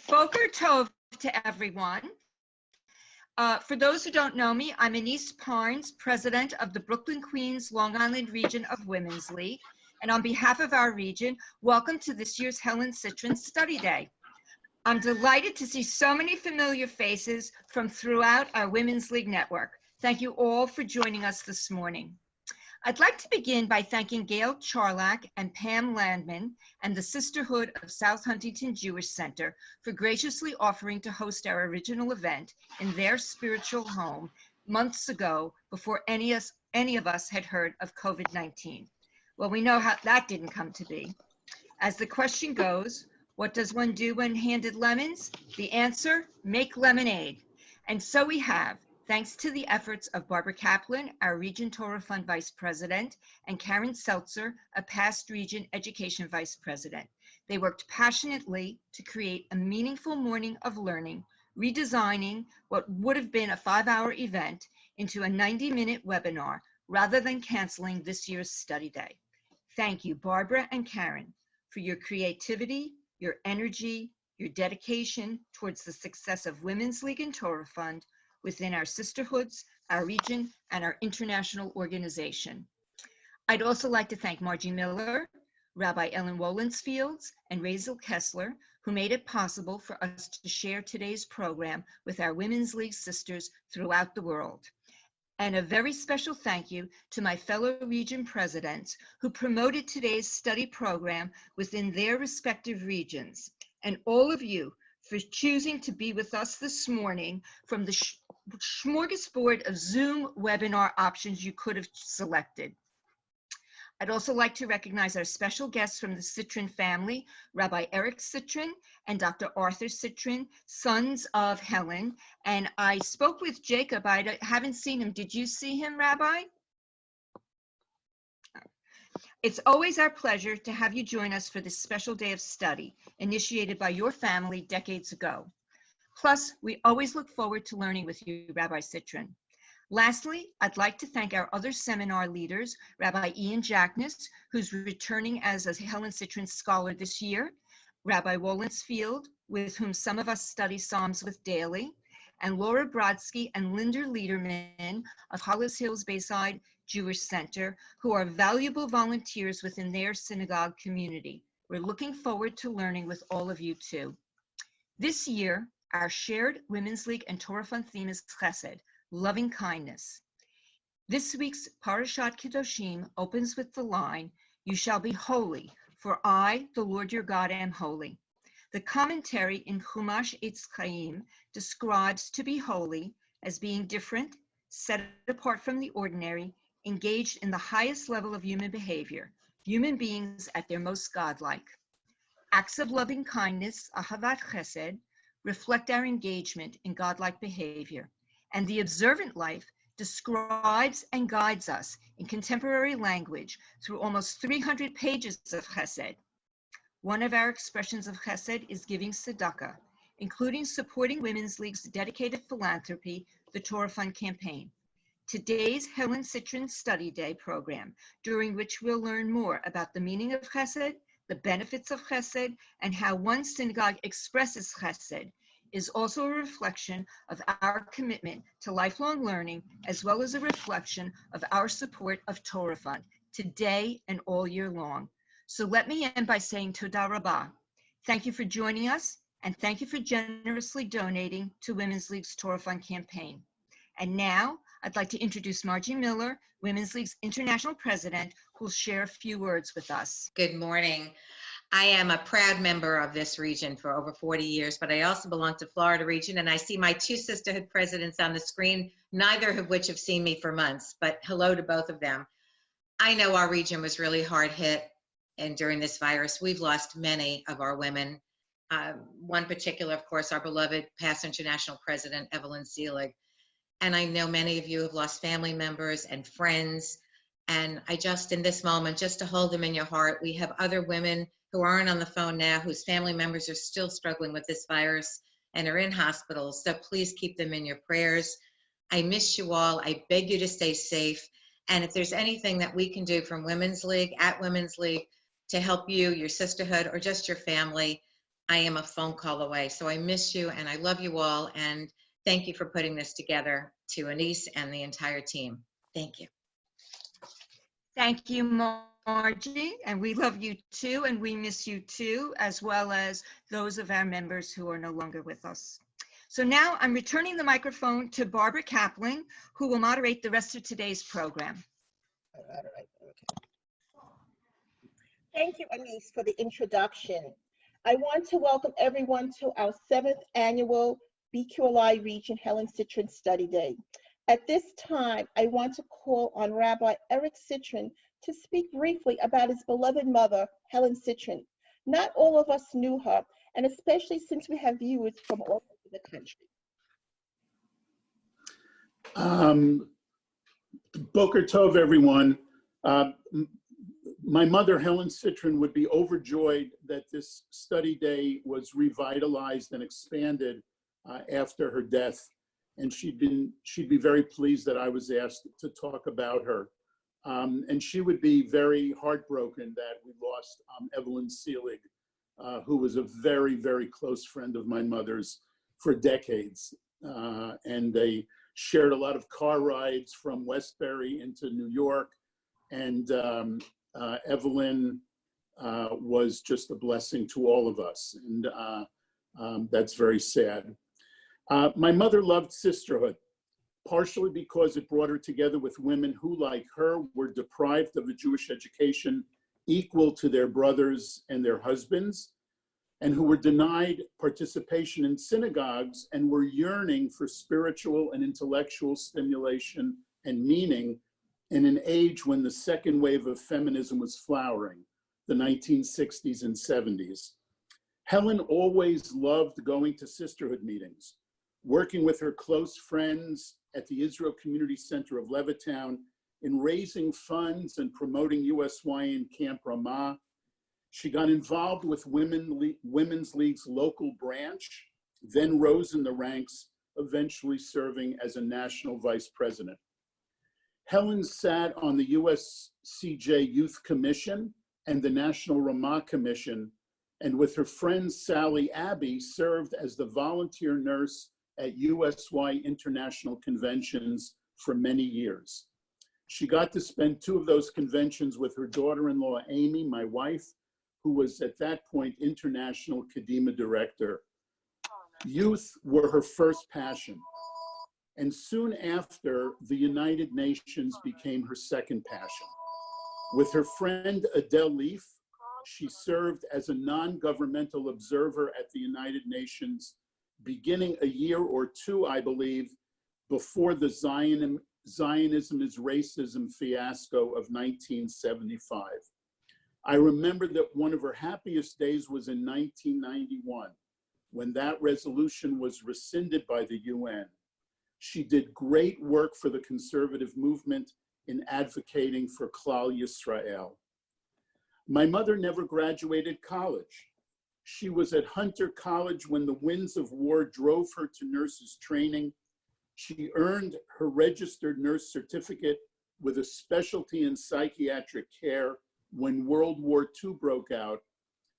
Boker Tov to everyone. For those who don't know me, I'm Anise Parnes, president of the Brooklyn, Queens, Long Island region of Women's League. And on behalf of our region, welcome to this year's Helen Cytryn Study Day. I'm delighted to see so many familiar faces from throughout our Women's League network. Thank you all for joining us this morning. I'd like to begin by thanking Gail Charlack and Pam Landman and the Sisterhood of South Huntington Jewish Center for graciously offering to host our original event in their spiritual home months ago before any of us had heard of COVID-19. Well, we know how that didn't come to be. As the question goes, what does one do when handed lemons? The answer, make lemonade. And so we have. Thanks to the efforts of Barbara Kaplan, our Region Torah Fund Vice President, and Karen Seltzer, a past Region Education Vice President. They worked passionately to create a meaningful morning of learning, redesigning what would have been a 5-hour event into a 90-minute webinar, rather than canceling this year's study day. Thank you, Barbara and Karen, for your creativity, your energy, your dedication towards the success of Women's League and Torah Fund, within our sisterhoods, our region, and our international organization. I'd also like to thank Margie Miller, Rabbi Ellen Wolintz-Fields, and Razel Kessler, who made it possible for us to share today's program with our Women's League sisters throughout the world. And a very special thank you to my fellow region presidents who promoted today's study program within their respective regions, and all of you for choosing to be with us this morning from the smorgasbord of Zoom webinar options you could have selected. I'd also like to recognize our special guests from the Cytryn family, Rabbi Eric Cytryn and Dr. Arthur Cytryn, sons of Helen. And I spoke with Jacob. I haven't seen him. Did you see him, Rabbi? It's always our pleasure to have you join us for this special day of study, initiated by your family decades ago. Plus, we always look forward to learning with you, Rabbi Cytryn. Lastly, I'd like to thank our other seminar leaders, Rabbi Ian Jacknis, who's returning as a Helen Cytryn scholar this year, Rabbi Wolintz-Fields, with whom some of us study Psalms with daily, and Laura Brodsky and Linda Liederman of Hollis Hills Bayside Jewish Center, who are valuable volunteers within their synagogue community. We're looking forward to learning with all of you too. This year, our shared Women's League and Torah Fund theme is Chesed, loving kindness. This week's Parashah Kedoshim opens with the line, "You shall be holy, for I, the Lord your God, am holy." The commentary in Chumash Eitz Chaim describes to be holy as being different, set apart from the ordinary, engaged in the highest level of human behavior, human beings at their most godlike. Acts of loving kindness, ahavat chesed, reflect our engagement in godlike behavior, and the observant life describes and guides us in contemporary language through almost 300 pages of chesed. One of our expressions of chesed is giving tzedakah, including supporting Women's League's dedicated philanthropy, the Torah Fund campaign. Today's Helen Cytryn Study Day program, during which we'll learn more about the meaning of chesed, the benefits of chesed, and how one synagogue expresses chesed, is also a reflection of our commitment to lifelong learning, as well as a reflection of our support of Torah Fund, today and all year long. So let me end by saying Toda Rabah. Thank you for joining us, and thank you for generously donating to Women's League's Torah Fund campaign. And now, I'd like to introduce Margie Miller, Women's League's International President, who will share a few words with us. Good morning. I am a proud member of this region for over 40 years, but I also belong to Florida region, and I see my two sisterhood presidents on the screen, neither of which have seen me for months, but hello to both of them. I know our region was really hard hit, and during this virus, we've lost many of our women. One particular, of course, our beloved past international president, Evelyn Seelig. And I know many of you have lost family members and friends. And I just, in this moment, just to hold them in your heart, we have other women who aren't on the phone now, whose family members are still struggling with this virus and are in hospitals. So please keep them in your prayers. I miss you all. I beg you to stay safe. And if there's anything that we can do from Women's League, at Women's League, to help you, your sisterhood, or just your family, I am a phone call away. So I miss you and I love you all. And thank you for putting this together, to Anise and the entire team. Thank you. Thank you, Margie, and we love you too, and we miss you too, as well as those of our members who are no longer with us. So now I'm returning the microphone to Barbara Kaplan, who will moderate the rest of today's program. All right. Okay. Thank you, Anise, for the introduction. I want to welcome everyone to our 7th annual BQLI Region Helen Cytryn Study Day. At this time, I want to call on Rabbi Eric Cytryn to speak briefly about his beloved mother, Helen Cytryn. Not all of us knew her, and especially since we have viewers from all over the country. Boker Tov, everyone. My mother, Helen Cytryn, would be overjoyed that this study day was revitalized and expanded after her death. And she'd be very pleased that I was asked to talk about her. And she would be very heartbroken that we lost Evelyn Seelig, who was a very, very close friend of my mother's for decades. And they shared a lot of car rides from Westbury into New York. And Evelyn was just a blessing to all of us. And that's very sad. My mother loved sisterhood, partially because it brought her together with women who, like her, were deprived of a Jewish education equal to their brothers and their husbands, and who were denied participation in synagogues and were yearning for spiritual and intellectual stimulation and meaning in an age when the second wave of feminism was flowering, the 1960s and 70s. Helen always loved going to sisterhood meetings, working with her close friends at the Israel Community Center of Levittown in raising funds and promoting USYN Camp Ramah. She got involved with Women's League's local branch, then rose in the ranks, eventually serving as a national vice president. Helen sat on the WLCJ Youth Commission and the National Ramah Commission, and with her friend Sally Abbey served as the volunteer nurse at USY international conventions for many years. She got to spend 2 of those conventions with her daughter-in-law, Amy, my wife, who was at that point international Kadima director. Youth were her first passion. And soon after, the United Nations became her second passion. With her friend Adele Leaf, she served as a non-governmental observer at the United Nations, beginning a year or 2, I believe, before the Zionism is Racism fiasco of 1975. I remember that one of her happiest days was in 1991, when that resolution was rescinded by the UN. She did great work for the conservative movement in advocating for Klal Yisrael. My mother never graduated college. She was at Hunter College when the winds of war drove her to nurses training. She earned her registered nurse certificate with a specialty in psychiatric care when World War II broke out,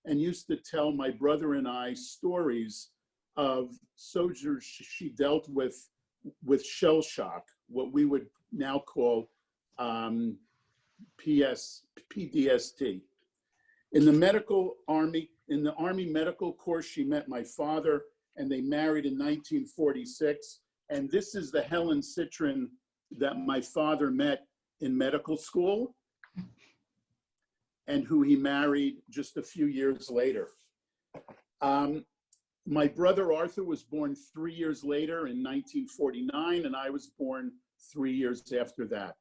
and used to tell my brother and I stories of soldiers she dealt with shell shock, what we would now call PTSD. In the Army Medical Corps, she met my father, and they married in 1946. And this is the Helen Cytryn that my father met in medical school, and who he married just a few years later. My brother Arthur was born 3 years later in 1949, and I was born 3 years after that.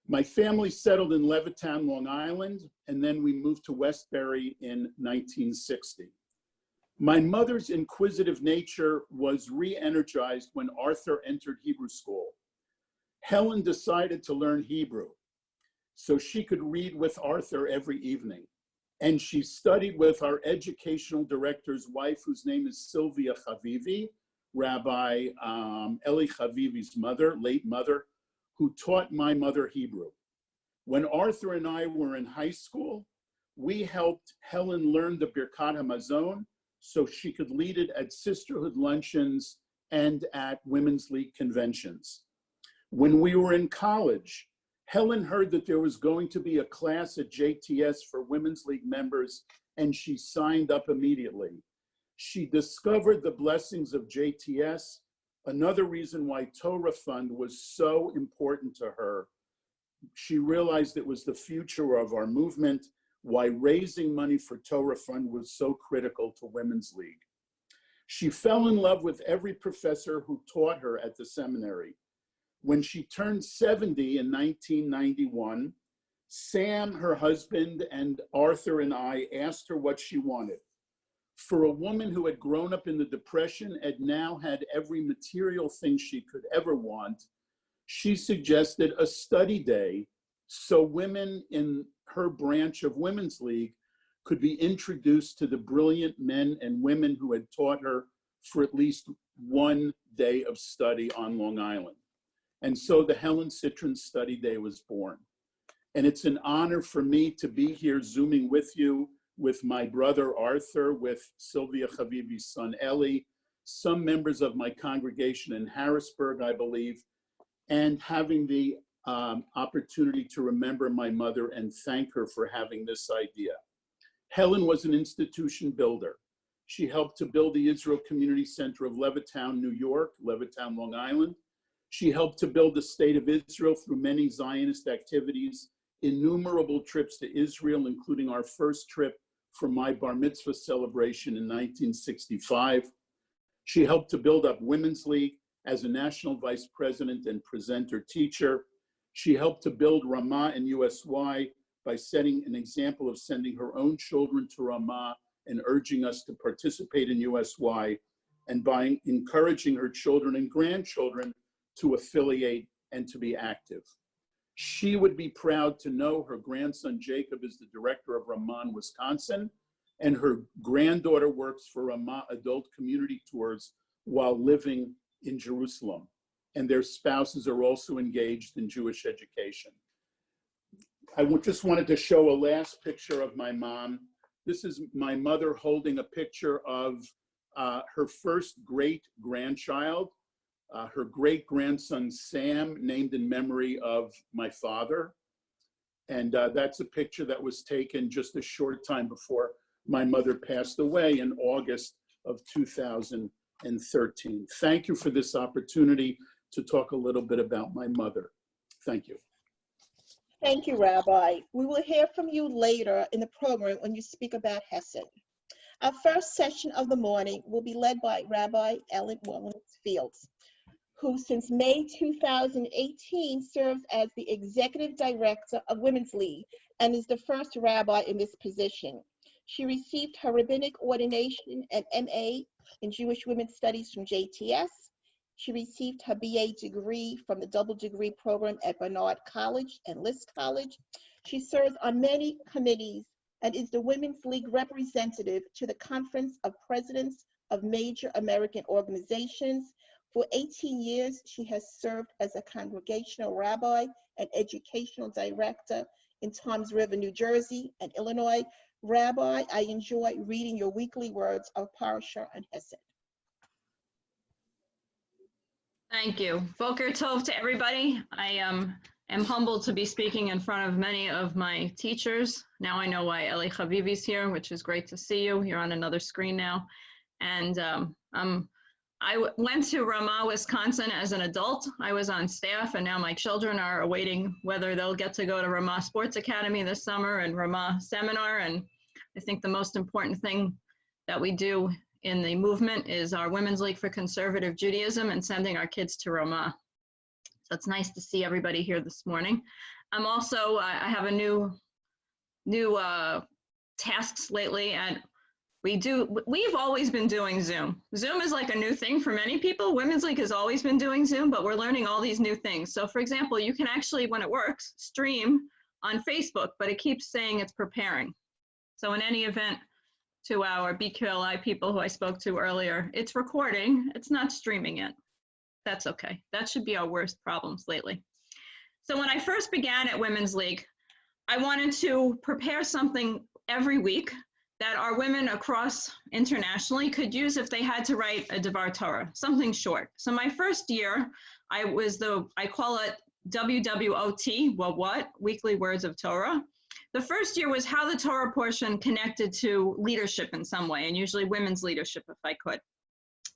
My family settled in Levittown, Long Island, and then we moved to Westbury in 1960. My mother's inquisitive nature was re-energized when Arthur entered Hebrew school. Helen decided to learn Hebrew so she could read with Arthur every evening. And she studied with our educational director's wife, whose name is Sylvia Chavivi, Rabbi Eli Chavivi's mother, late mother, who taught my mother Hebrew. When Arthur and I were in high school, we helped Helen learn the Birkat HaMazon so she could lead it at sisterhood luncheons and at Women's League conventions. When we were in college, Helen heard that there was going to be a class at JTS for Women's League members, and she signed up immediately. She discovered the blessings of JTS, another reason why Torah Fund was so important to her. She realized it was the future of our movement, why raising money for Torah Fund was so critical to Women's League. She fell in love with every professor who taught her at the seminary. When she turned 70 in 1991, Sam, her husband, and Arthur and I asked her what she wanted. For a woman who had grown up in the Depression and now had every material thing she could ever want, she suggested a study day so women in her branch of Women's League could be introduced to the brilliant men and women who had taught her for at least one day of study on Long Island. And so the Helen Cytryn Study Day was born. And it's an honor for me to be here Zooming with you, with my brother Arthur, with Sylvia Chavivi's son Eli, some members of my congregation in Harrisburg, I believe, and having the opportunity to remember my mother and thank her for having this idea. Helen was an institution builder. She helped to build the Israel Community Center of Levittown, New York, Levittown, Long Island. She helped to build the State of Israel through many Zionist activities, innumerable trips to Israel, including our first trip for my bar mitzvah celebration in 1965. She helped to build up Women's League as a national vice president and presenter teacher. She helped to build Ramah in USY by setting an example of sending her own children to Ramah and urging us to participate in USY, and by encouraging her children and grandchildren to affiliate and to be active. She would be proud to know her grandson Jacob is the director of Ramah, Wisconsin, and her granddaughter works for Ramah Adult Community Tours while living in Jerusalem. And their spouses are also engaged in Jewish education. I just wanted to show a last picture of my mom. This is my mother holding a picture of her first great-grandchild, her great-grandson Sam, named in memory of my father. And that's a picture that was taken just a short time before my mother passed away in August of 2013. Thank you for this opportunity to talk a little bit about my mother. Thank you. Thank you, Rabbi. We will hear from you later in the program when you speak about Chesed. Our first session of the morning will be led by Rabbi Ellen Wolintz-Fields, who since May 2018 serves as the Executive Director of Women's League and is the first rabbi in this position. She received her rabbinic ordination and MA in Jewish Women's Studies from JTS. She received her BA degree from the double degree program at Barnard College and List College. She serves on many committees and is the Women's League representative to the Conference of Presidents of Major American Organizations. For 18 years, she has served as a congregational rabbi and educational director in Toms River, New Jersey and Illinois. Rabbi, I enjoy reading your weekly words of Parashah and Chesed. Thank you. Boker Tov to everybody. I am humbled to be speaking in front of many of my teachers. Now I know why Eli Chavivi's here, which is great to see you. You're on another screen now. And I went to Ramah, Wisconsin as an adult. I was on staff, and now my children are awaiting whether they'll get to go to Ramah Sports Academy this summer and Ramah Seminar. And I think the most important thing that we do in the movement is our Women's League for Conservative Judaism and sending our kids to Ramah. So it's nice to see everybody here this morning. I'm also, I have a new tasks lately, and we've always been doing Zoom. Zoom is like a new thing for many people. Women's League has always been doing Zoom, but we're learning all these new things. So for example, you can actually, when it works, stream on Facebook, but it keeps saying it's preparing. So in any event, to our BQLI people who I spoke to earlier, it's recording, it's not streaming it. That's okay. That should be our worst problems lately. So when I first began at Women's League, I wanted to prepare something every week that our women across internationally could use if they had to write a Devar Torah, something short. So my first year, I call it WWOT, what? Weekly Words of Torah. The first year was how the Torah portion connected to leadership in some way, and usually women's leadership if I could.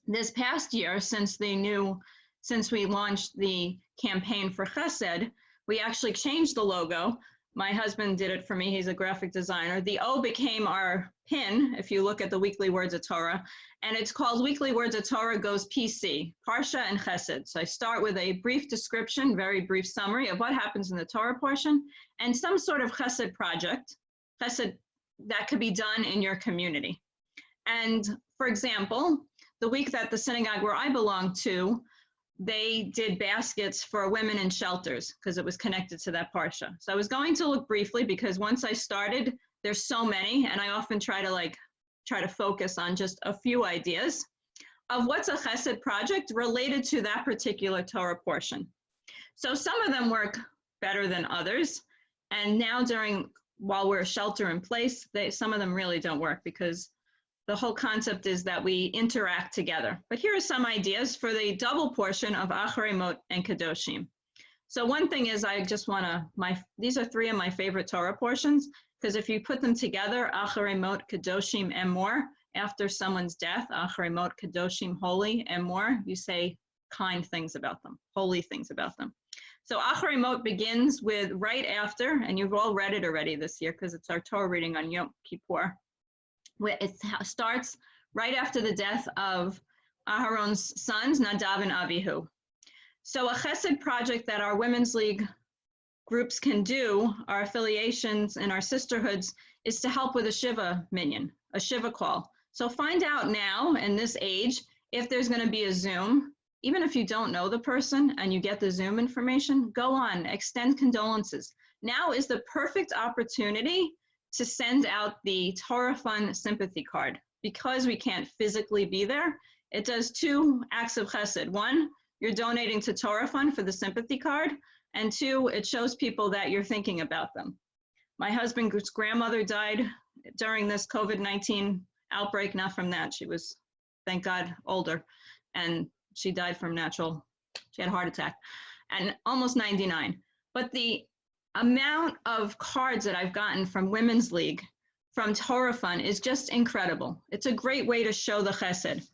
This past year, since we launched the campaign for Chesed, we actually changed the logo. My husband did it for me. He's a graphic designer. The O became our pin, if you look at the Weekly Words of Torah, and it's called Weekly Words of Torah goes PC, Parashah and Chesed. So I start with a brief description, very brief summary of what happens in the Torah portion, and some sort of Chesed project, Chesed that could be done in your community. And for example, the week that the synagogue where I belong to, they did baskets for women in shelters because it was connected to that Parashah. So I was going to look briefly because once I started, there's so many, and I often try to focus on just a few ideas of what's a Chesed project related to that particular Torah portion. So some of them work better than others, and now while we're shelter in place, some of them really don't work because the whole concept is that we interact together. But here are some ideas for the double portion of Acharei Mot and Kedoshim. So one thing is these are three of my favorite Torah portions, because if you put them together, Acharei Mot, Kedoshim, and more, after someone's death, Acharei Mot, Kedoshim, holy, and more, you say kind things about them, holy things about them. So Acharei Mot begins with right after, and you've all read it already this year because it's our Torah reading on Yom Kippur. It starts right after the death of Aharon's sons, Nadav and Abihu. So a Chesed project that our Women's League groups can do, our affiliations and our sisterhoods, is to help with a Shiva minyan, a Shiva call. So find out now in this age if there's going to be a Zoom. Even if you don't know the person and you get the Zoom information, go on, extend condolences. Now is the perfect opportunity to send out the Torah Fund sympathy card. Because we can't physically be there, it does two acts of chesed. One, you're donating to Torah Fund for the sympathy card, and two, it shows people that you're thinking about them. My husband's grandmother died during this COVID-19 outbreak, not from that. She was, thank God, older, and she died from she had a heart attack, and almost 99. But the amount of cards that I've gotten from Women's League, from Torah Fund, is just incredible. It's a great way to show the chesed.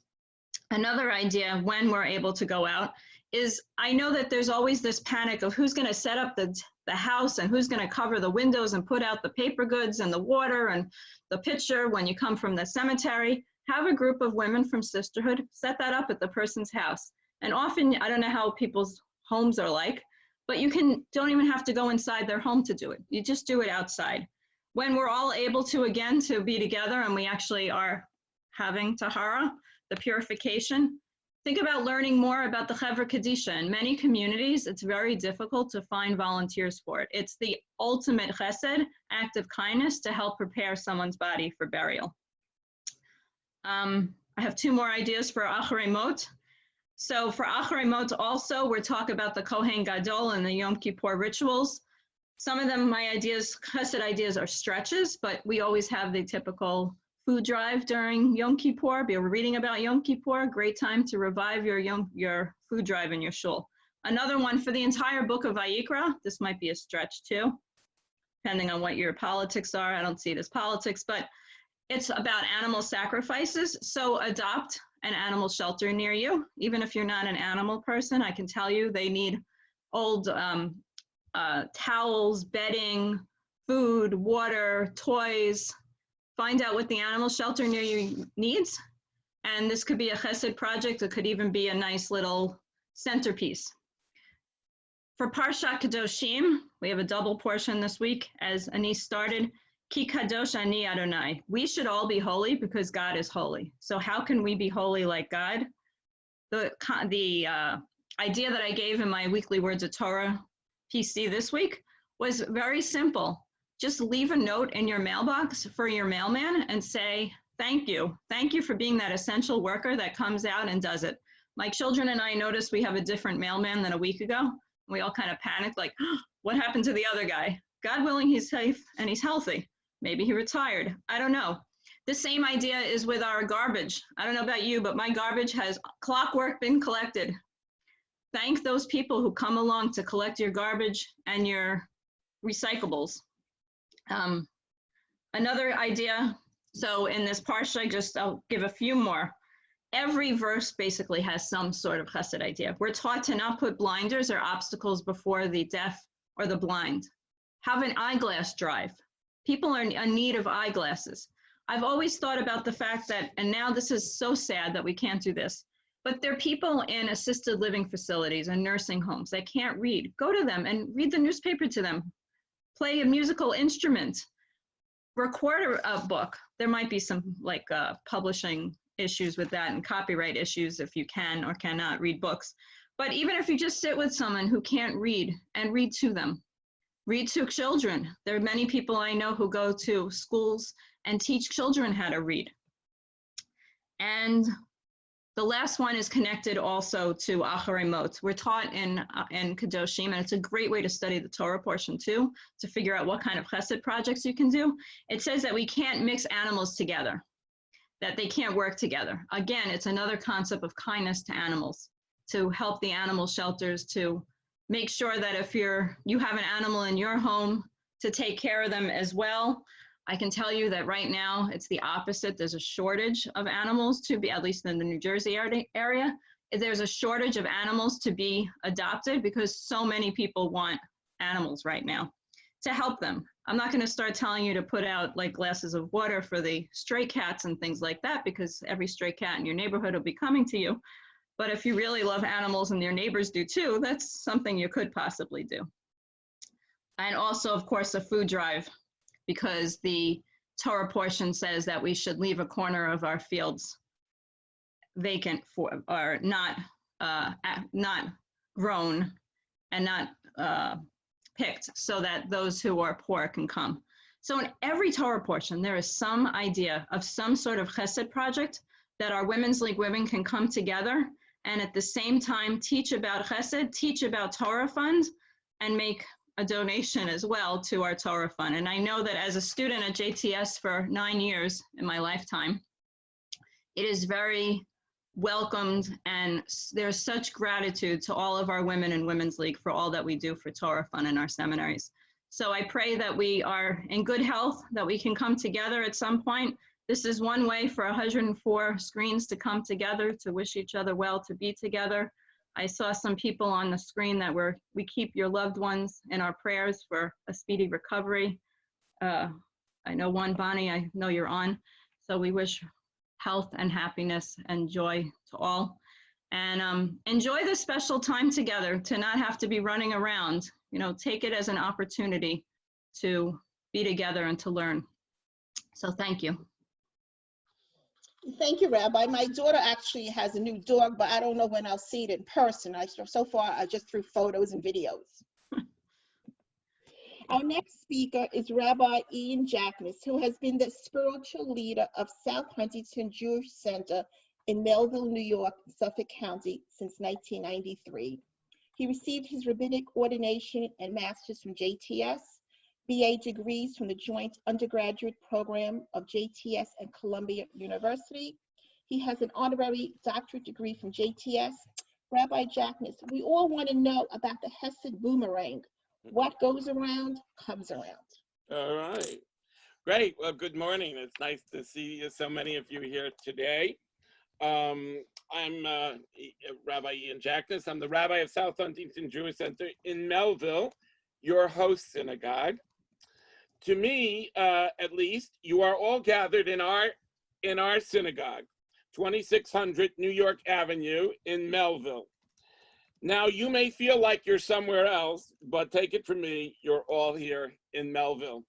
Another idea when we're able to go out is, I know that there's always this panic of who's going to set up the house and who's going to cover the windows and put out the paper goods and the water and the pitcher when you come from the cemetery. Have a group of women from Sisterhood set that up at the person's house. And often, I don't know how people's homes are like, but you don't even have to go inside their home to do it. You just do it outside. When we're all able to, again, to be together and we actually are having Tahara, the purification, think about learning more about the Chevra Kadisha. In many communities, it's very difficult to find volunteers for it. It's the ultimate chesed, act of kindness, to help prepare someone's body for burial. I have two more ideas for Acharei Mot. So for Acharei Mot also, we're talking about the Kohen Gadol and the Yom Kippur rituals. Some of them, my ideas, chesed ideas, are stretches, but we always have the typical food drive during Yom Kippur. We're reading about Yom Kippur, great time to revive your food drive in your shul. Another one for the entire book of Vayikra, this might be a stretch too, depending on what your politics are. I don't see it as politics, but it's about animal sacrifices. So adopt an animal shelter near you. Even if you're not an animal person, I can tell you they need old towels, bedding, food, water, toys. Find out what the animal shelter near you needs. And this could be a chesed project. It could even be a nice little centerpiece. For Parshat Kedoshim, we have a double portion this week, as Anis started. Ki kadosh ani Adonai. We should all be holy because God is holy. So how can we be holy like God? The idea that I gave in my weekly Words of Torah PC this week was very simple. Just leave a note in your mailbox for your mailman and say, thank you. Thank you for being that essential worker that comes out and does it. My children and I noticed we have a different mailman than a week ago. We all kind of panicked, like, oh, what happened to the other guy? God willing, he's safe and he's healthy. Maybe he retired. I don't know. The same idea is with our garbage. I don't know about you, but my garbage has clockwork been collected. Thank those people who come along to collect your garbage and your recyclables. Another idea, so in this Parashah, I'll give a few more. Every verse basically has some sort of chesed idea. We're taught to not put blinders or obstacles before the deaf or the blind. Have an eyeglass drive. People are in need of eyeglasses. I've always thought about the fact that, and now this is so sad that we can't do this, but there are people in assisted living facilities and nursing homes that can't read. Go to them and read the newspaper to them. Play a musical instrument. Record a book. There might be some like publishing issues with that and copyright issues if you can or cannot read books. But even if you just sit with someone who can't read and read to them, read to children. There are many people I know who go to schools and teach children how to read. And the last one is connected also to Acharei Mot. We're taught in Kedoshim, and it's a great way to study the Torah portion too, to figure out what kind of chesed projects you can do. It says that we can't mix animals together, that they can't work together. Again, it's another concept of kindness to animals, to help the animal shelters, to make sure that if you have an animal in your home, to take care of them as well. I can tell you that right now it's the opposite. There's a shortage of animals to be, at least in the New Jersey area, there's a shortage of animals to be adopted because so many people want animals right now to help them. I'm not going to start telling you to put out like glasses of water for the stray cats and things like that, because every stray cat in your neighborhood will be coming to you. But if you really love animals and your neighbors do too, that's something you could possibly do. And also, of course, a food drive, because the Torah portion says that we should leave a corner of our fields vacant for, or not grown and not picked, so that those who are poor can come. So in every Torah portion, there is some idea of some sort of chesed project that our Women's League women can come together and at the same time teach about chesed, teach about Torah fund, and make a donation as well to our Torah fund. And I know that as a student at JTS for 9 years in my lifetime, it is very welcomed, and there's such gratitude to all of our women in Women's League for all that we do for Torah fund in our seminaries. So I pray that we are in good health, that we can come together at some point. This is one way for 104 screens to come together, to wish each other well, to be together. I saw some people on the screen that we keep your loved ones in our prayers for a speedy recovery. I know one, Bonnie, I know you're on. So we wish health and happiness and joy to all. And enjoy this special time together, to not have to be running around. You know, take it as an opportunity to be together and to learn. So thank you. Thank you, Rabbi. My daughter actually has a new dog, but I don't know when I'll see it in person. So far, I just threw photos and videos. Our next speaker is Rabbi Ian Jacknis, who has been the spiritual leader of South Huntington Jewish Center in Melville, New York, Suffolk County since 1993. He received his rabbinic ordination and master's from JTS, BA degrees from the joint undergraduate program of JTS and Columbia University. He has an honorary doctorate degree from JTS. Rabbi Jacknis, we all want to know about the Chesed Boomerang. What goes around, comes around. All right. Great. Well, good morning. It's nice to see so many of you here today. I'm Rabbi Ian Jacknis. I'm the rabbi of South Huntington Jewish Center in Melville, your host synagogue. To me, at least, you are all gathered in our synagogue, 2600 New York Avenue in Melville. Now, you may feel like you're somewhere else, but take it from me, you're all here in Melville.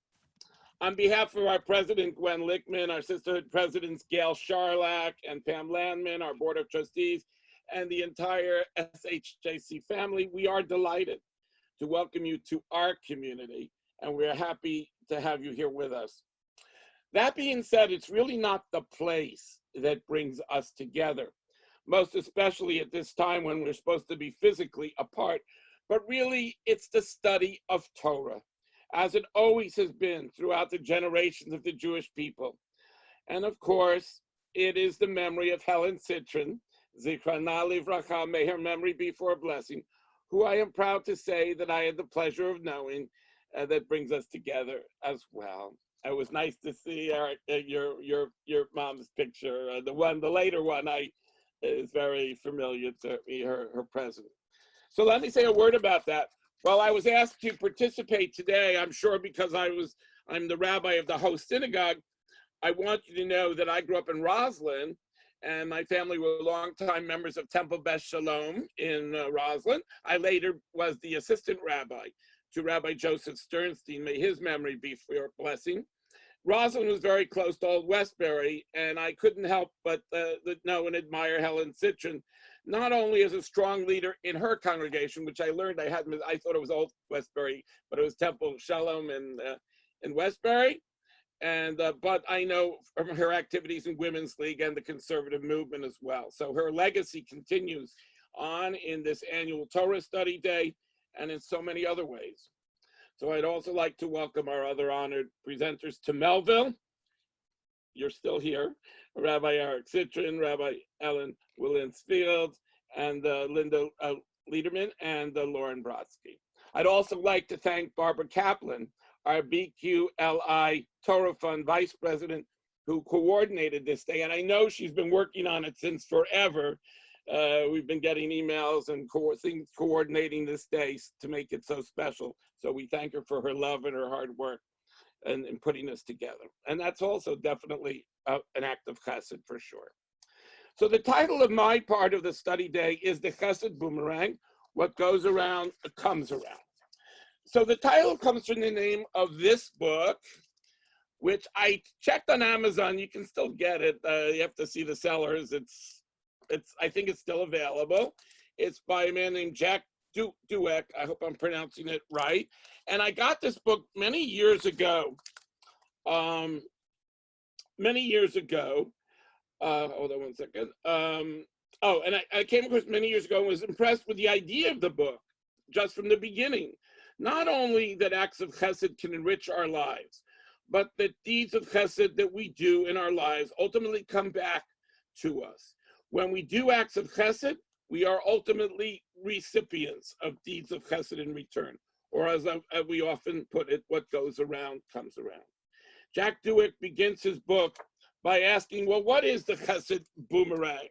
On behalf of our president, Gwen Lichtman, our sisterhood presidents, Gail Charlack and Pam Landman, our board of trustees, and the entire SHJC family, we are delighted to welcome you to our community, and we're happy to have you here with us. That being said, it's really not the place that brings us together, most especially at this time when we're supposed to be physically apart, but really it's the study of Torah, as it always has been throughout the generations of the Jewish people. And of course, it is the memory of Helen Cytryn, Zichrana Livracha, may her memory be for a blessing, who I am proud to say that I had the pleasure of knowing. That brings us together as well. It was nice to see your mom's picture. The later one, is very familiar to me, her presence. So let me say a word about that. Well, I was asked to participate today, I'm sure because I'm the rabbi of the host synagogue. I want you to know that I grew up in Roslyn, and my family were longtime members of Temple Beth Shalom in Roslyn. I later was the assistant rabbi to Rabbi Joseph Sternstein, may his memory be for your blessing. Roslyn was very close to Old Westbury, and I couldn't help but know and admire Helen Cytryn, not only as a strong leader in her congregation, which I learned I thought it was Old Westbury, but it was Temple Shalom in Westbury. And but I know from her activities in Women's League and the conservative movement as well. So her legacy continues on in this annual Torah study day and in so many other ways. So I'd also like to welcome our other honored presenters to Melville. You're still here. Rabbi Cytryn, Rabbi Helen Wolintz-Fields, and Linda Liederman, and Lauren Brodsky. I'd also like to thank Barbara Kaplan, our BQLI Torah Fund Vice President, who coordinated this day. And I know she's been working on it since forever. We've been getting emails and coordinating this day to make it so special. So we thank her for her love and her hard work in putting this together. And that's also definitely an act of chesed for sure. So the title of my part of the study day is the Chesed Boomerang, what goes around comes around. So the title comes from the name of this book, which I checked on Amazon. You can still get it. You have to see the sellers. I think it's still available. It's by a man named Jack Dueck. I hope I'm pronouncing it right. And I got this book many years ago. Hold on one second. And I came across many years ago and was impressed with the idea of the book, just from the beginning. Not only that acts of chesed can enrich our lives, but that deeds of chesed that we do in our lives ultimately come back to us. When we do acts of chesed, we are ultimately recipients of deeds of chesed in return. Or as we often put it, what goes around comes around. Jack Dueck begins his book by asking, well, what is the chesed boomerang?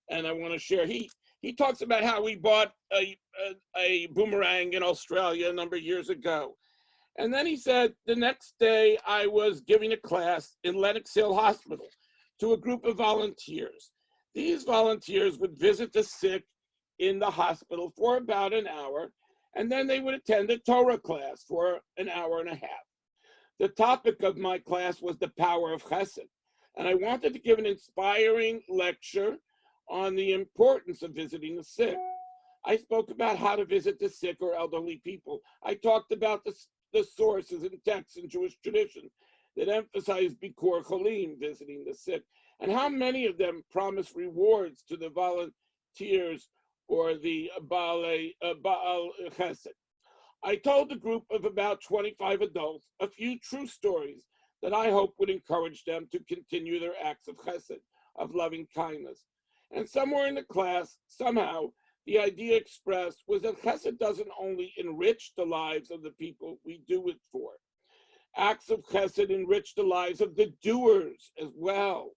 And I want to share, he talks about how he bought a boomerang in Australia a number of years ago. And then he said, the next day I was giving a class in Lenox Hill Hospital to a group of volunteers. These volunteers would visit the sick in the hospital for about an hour, and then they would attend a Torah class for an hour and a half. The topic of my class was the power of chesed, and I wanted to give an inspiring lecture on the importance of visiting the sick. I spoke about how to visit the sick or elderly people. I talked about the sources and texts in Jewish tradition that emphasize Bikur Cholim, visiting the sick, and how many of them promise rewards to the volunteers or the Baal Chesed. I told the group of about 25 adults a few true stories that I hope would encourage them to continue their acts of chesed, of loving kindness. And somewhere in the class, somehow, the idea expressed was that chesed doesn't only enrich the lives of the people we do it for. Acts of chesed enrich the lives of the doers as well.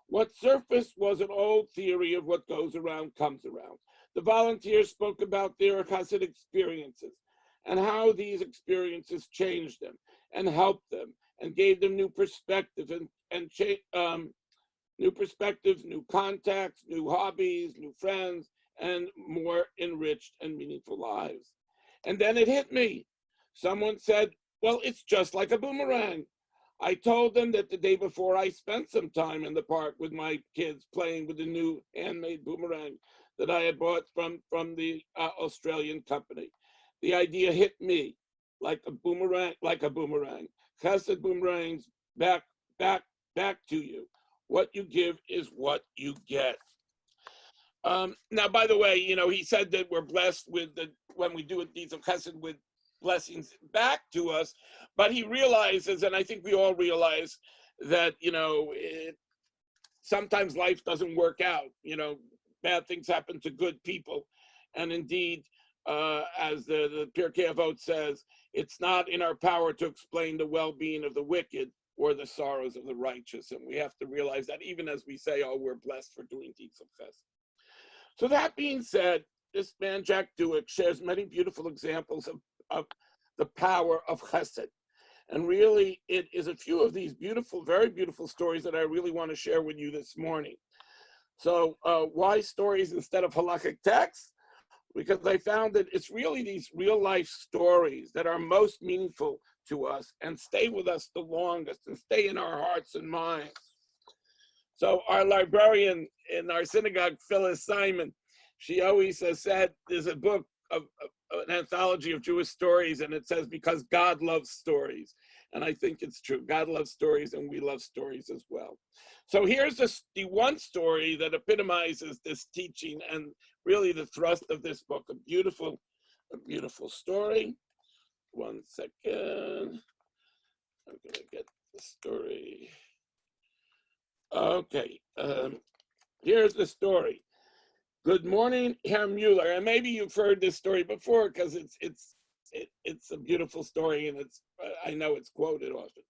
What surfaced was an old theory of what goes around comes around. The volunteers spoke about their chesed experiences and how these experiences changed them and helped them and gave them new perspectives new perspectives, new contacts, new hobbies, new friends, and more enriched and meaningful lives. And then it hit me. Someone said, well, it's just like a boomerang. I told them that the day before I spent some time in the park with my kids playing with the new handmade boomerang that I had bought from the Australian company. The idea hit me like a boomerang. Chesed boomerangs back to you. What you give is what you get. Now, by the way, he said that we're blessed with when we do deeds of chesed with blessings back to us, but he realizes, and I think we all realize, that, sometimes life doesn't work out. Bad things happen to good people. And indeed, as the Pirkei Avot says, it's not in our power to explain the well-being of the wicked or the sorrows of the righteous. And we have to realize that even as we say, oh, we're blessed for doing deeds of chesed. So that being said, this man, Jack Dewick, shares many beautiful examples of the power of chesed. And really, it is a few of these beautiful, very beautiful stories that I really want to share with you this morning. So why stories instead of halakhic texts? Because I found that it's really these real life stories that are most meaningful to us and stay with us the longest and stay in our hearts and minds. So our librarian in our synagogue, Phyllis Simon, she always has said there's a book of an anthology of Jewish stories, and it says, because God loves stories. And I think it's true. God loves stories, and we love stories as well. So here's the one story that epitomizes this teaching and really the thrust of this book. A beautiful story. 1 second. I'm going to get the story. Okay. Here's the story. Good morning, Herr Mueller. And maybe you've heard this story before because it's a beautiful story, and I know it's quoted often.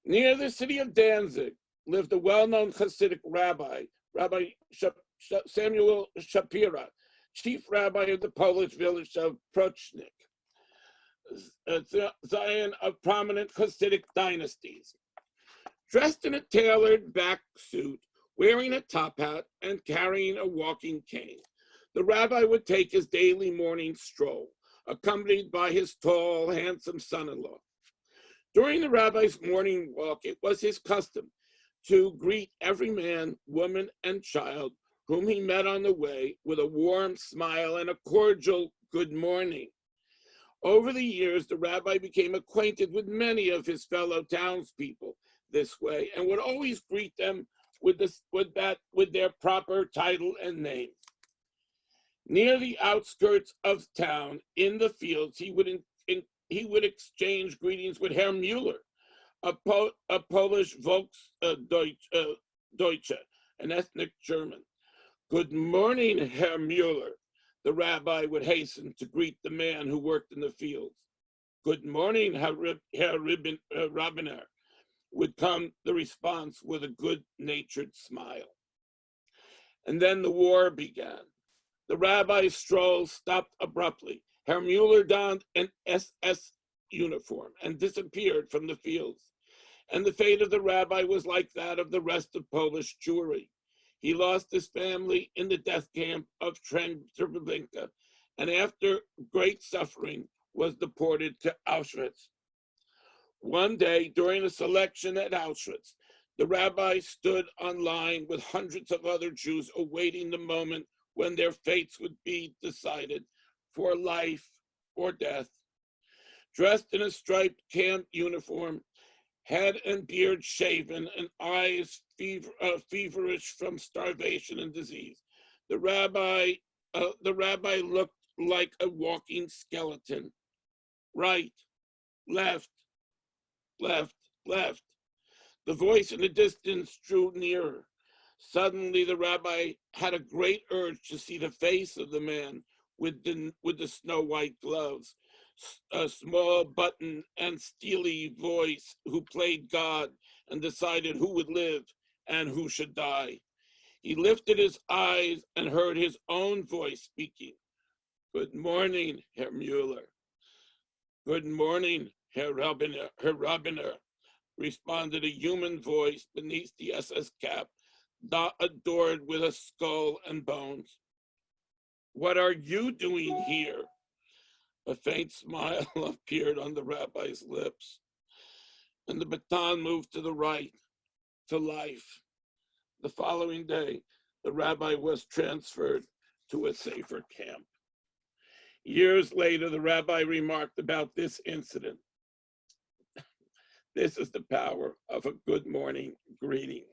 Near the city of Danzig lived a well-known Hasidic rabbi, Rabbi Samuel Shapira, chief rabbi of the Polish village of Prochnik, a scion of prominent Hasidic dynasties. Dressed in a tailored back suit, wearing a top hat and carrying a walking cane, the rabbi would take his daily morning stroll, accompanied by his tall, handsome son-in-law. During the rabbi's morning walk, it was his custom to greet every man, woman, and child whom he met on the way with a warm smile and a cordial good morning. Over the years, the rabbi became acquainted with many of his fellow townspeople this way and would always greet them with their proper title and name. Near the outskirts of town, in the fields, he would exchange greetings with Herr Mueller, a Polish Volksdeutsche, an ethnic German. Good morning, Herr Mueller, the rabbi would hasten to greet the man who worked in the fields. Good morning, Herr Rabbiner, would come the response with a good-natured smile. And then the war began. The rabbi's stroll stopped abruptly. Herr Mueller donned an SS uniform and disappeared from the fields. And the fate of the rabbi was like that of the rest of Polish Jewry. He lost his family in the death camp of Treblinka, and after great suffering was deported to Auschwitz. One day, during a selection at Auschwitz, the rabbi stood on line with hundreds of other Jews awaiting the moment when their fates would be decided for life or death. Dressed in a striped camp uniform, head and beard shaven, and eyes feverish from starvation and disease, the rabbi looked like a walking skeleton. Right, left, left, left. The voice in the distance drew nearer. Suddenly, the rabbi had a great urge to see the face of the man with the snow-white gloves, a small button and steely voice who played God and decided who would live and who should die. He lifted his eyes and heard his own voice speaking. Good morning, Herr Mueller. Good morning, Herr Rabbiner, responded a human voice beneath the SS cap, adored with a skull and bones. What are you doing here? A faint smile appeared on the rabbi's lips, and the baton moved to the right, to life. The following day, the rabbi was transferred to a safer camp. Years later, the rabbi remarked about this incident. This is the power of a good morning greeting.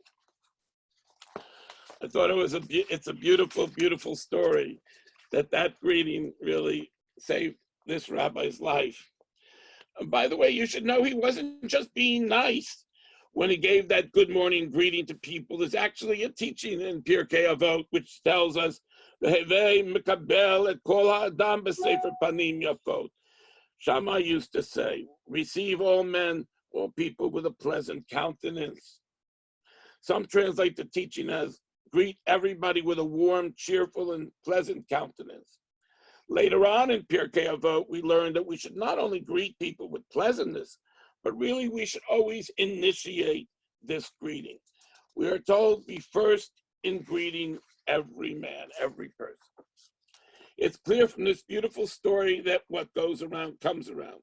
I thought it's a beautiful, beautiful story that greeting really saved this rabbi's life. And by the way, you should know he wasn't just being nice. when he gave that good morning greeting to people, there's actually a teaching in Pirkei Avot which tells us, Shammai used to say, receive all men, all people with a pleasant countenance. Some translate the teaching as, greet everybody with a warm, cheerful, and pleasant countenance. Later on in Pirkei Avot, we learned that we should not only greet people with pleasantness, but really we should always initiate this greeting. We are told be first in greeting every man, every person. It's clear from this beautiful story that what goes around comes around.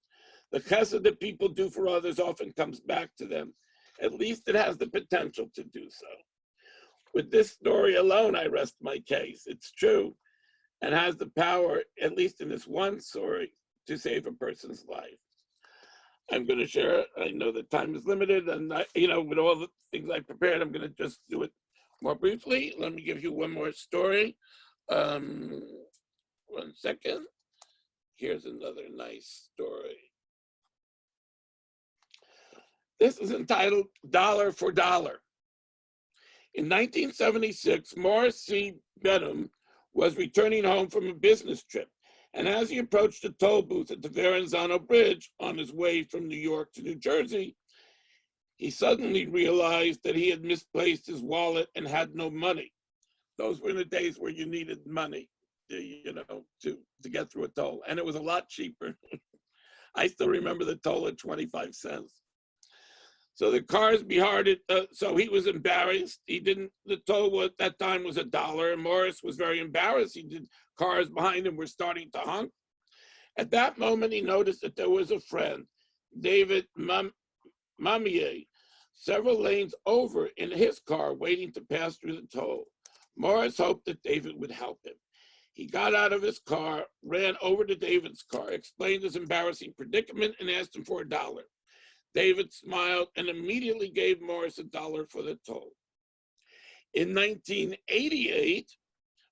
The chesed that people do for others often comes back to them. At least it has the potential to do so. With this story alone, I rest my case. It's true and has the power, at least in this one story, to save a person's life. I'm going to share it. I know the time is limited, and with all the things I prepared, I'm going to just do it more briefly. Let me give you one more story. 1 second. Here's another nice story. This is entitled Dollar for Dollar. In 1976, Morris C. Benham was returning home from a business trip, and as he approached the toll booth at the Verrazano Bridge on his way from New York to New Jersey, he suddenly realized that he had misplaced his wallet and had no money. Those were the days where you needed money, to get through a toll, and it was a lot cheaper. I still remember the toll at 25 cents. So the cars behind it, so he was embarrassed. The toll at that time was $1, and Morris was very embarrassed. Cars behind him were starting to honk. At that moment, he noticed that there was a friend, David Mamier, several lanes over in his car waiting to pass through the toll. Morris hoped that David would help him. He got out of his car, ran over to David's car, explained his embarrassing predicament, and asked him for $1. David smiled and immediately gave Morris $1 for the toll. In 1988,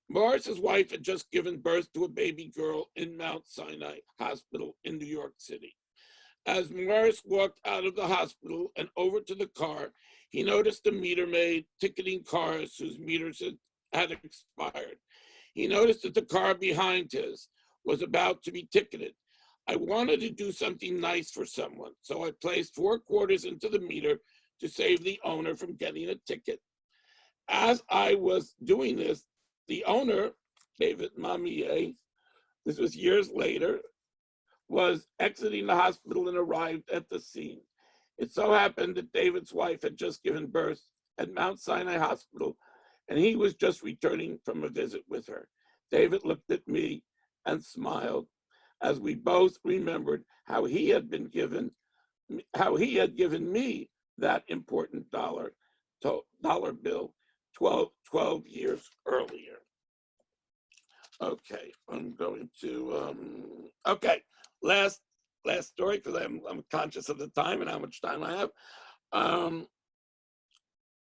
Morris's wife had just given birth to a baby girl in Mount Sinai Hospital in New York City. As Morris walked out of the hospital and over to the car, he noticed a meter maid ticketing cars whose meters had expired. He noticed that the car behind his was about to be ticketed. I wanted to do something nice for someone, so I placed 4 quarters into the meter to save the owner from getting a ticket. As I was doing this, the owner, David Mamier, this was years later, was exiting the hospital and arrived at the scene. It so happened that David's wife had just given birth at Mount Sinai Hospital, and he was just returning from a visit with her. David looked at me and smiled, as we both remembered how he had given me that important dollar bill 12 years earlier. Okay, I'm going to, last story, because I'm conscious of the time and how much time I have.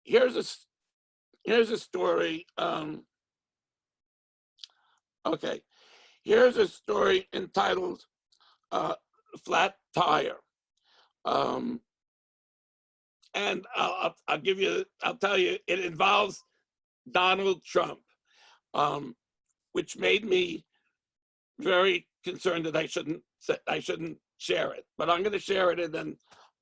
Here's a story. Here's a story entitled Flat Tire. And I'll tell you, it involves Donald Trump, which made me very concerned that I shouldn't share it. But I'm going to share it and then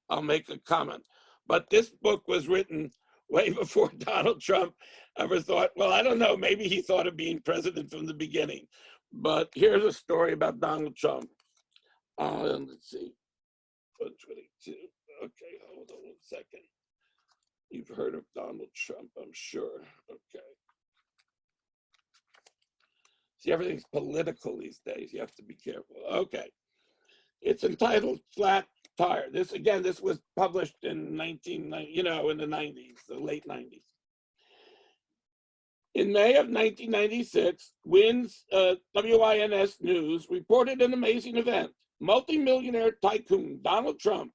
I'll make a comment. But this book was written way before Donald Trump ever thought, well, I don't know, maybe he thought of being president from the beginning. But here's a story about Donald Trump. Let's see, 122. Okay, hold on 1 second. You've heard of Donald Trump, I'm sure. Okay. See, everything's political these days. You have to be careful. Okay. It's entitled Flat Tire. This was published in in the 90s, the late 90s. In May of 1996, WINS News reported an amazing event. Multi-millionaire tycoon Donald Trump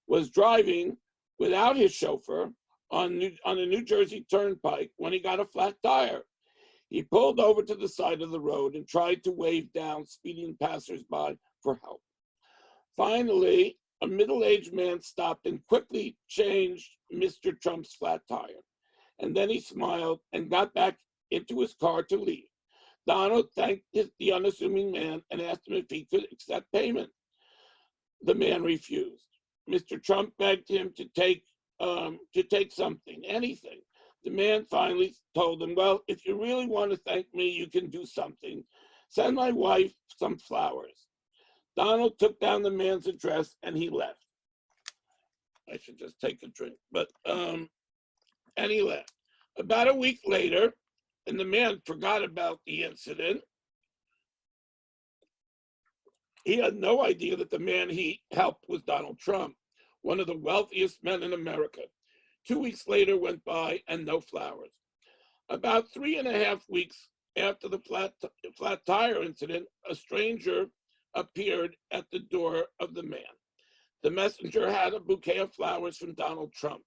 was driving without his chauffeur on the New Jersey Turnpike when he got a flat tire. He pulled over to the side of the road and tried to wave down speeding passersby for help. Finally, a middle-aged man stopped and quickly changed Mr. Trump's flat tire. And then he smiled and got back into his car to leave. Donald thanked the unassuming man and asked him if he could accept payment. The man refused. Mr. Trump begged him to take something, anything. The man finally told him, well, if you really want to thank me, you can do something. Send my wife some flowers. Donald took down the man's address and he left. I should just take a drink, and he left. About a week later, and the man forgot about the incident. He had no idea that the man he helped was Donald Trump, one of the wealthiest men in America. 2 weeks later went by and no flowers. About 3.5 weeks after the flat tire incident, a stranger appeared at the door of the man. The messenger had a bouquet of flowers from Donald Trump.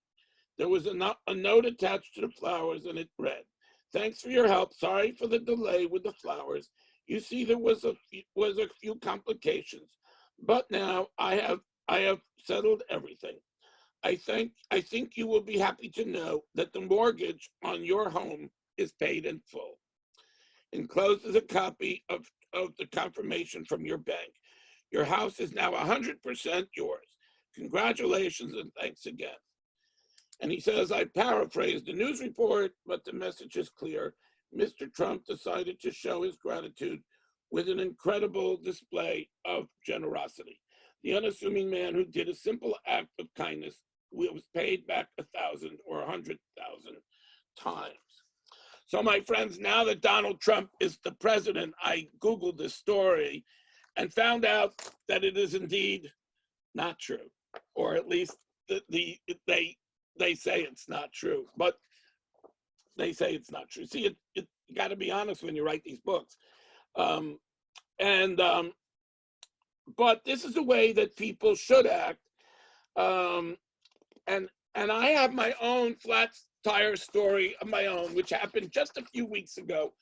There was a note attached to the flowers, and it read, "Thanks for your help. Sorry for the delay with the flowers. You see, there was a few complications, but now I have settled everything. I think you will be happy to know that the mortgage on your home is paid in full. Enclosed is a copy of the confirmation from your bank. Your house is now 100% yours. Congratulations and thanks again." And he says, I paraphrased the news report, but the message is clear. Mr. Trump decided to show his gratitude with an incredible display of generosity. The unassuming man who did a simple act of kindness was paid back 1,000 or 100,000 times. So my friends, now that Donald Trump is the president, I Googled this story and found out that it is indeed not true, or at least they say it's not true, but they say it's not true. See, you got to be honest when you write these books. But this is the way that people should act. And I have my own flat tire story of my own, which happened just a few weeks ago.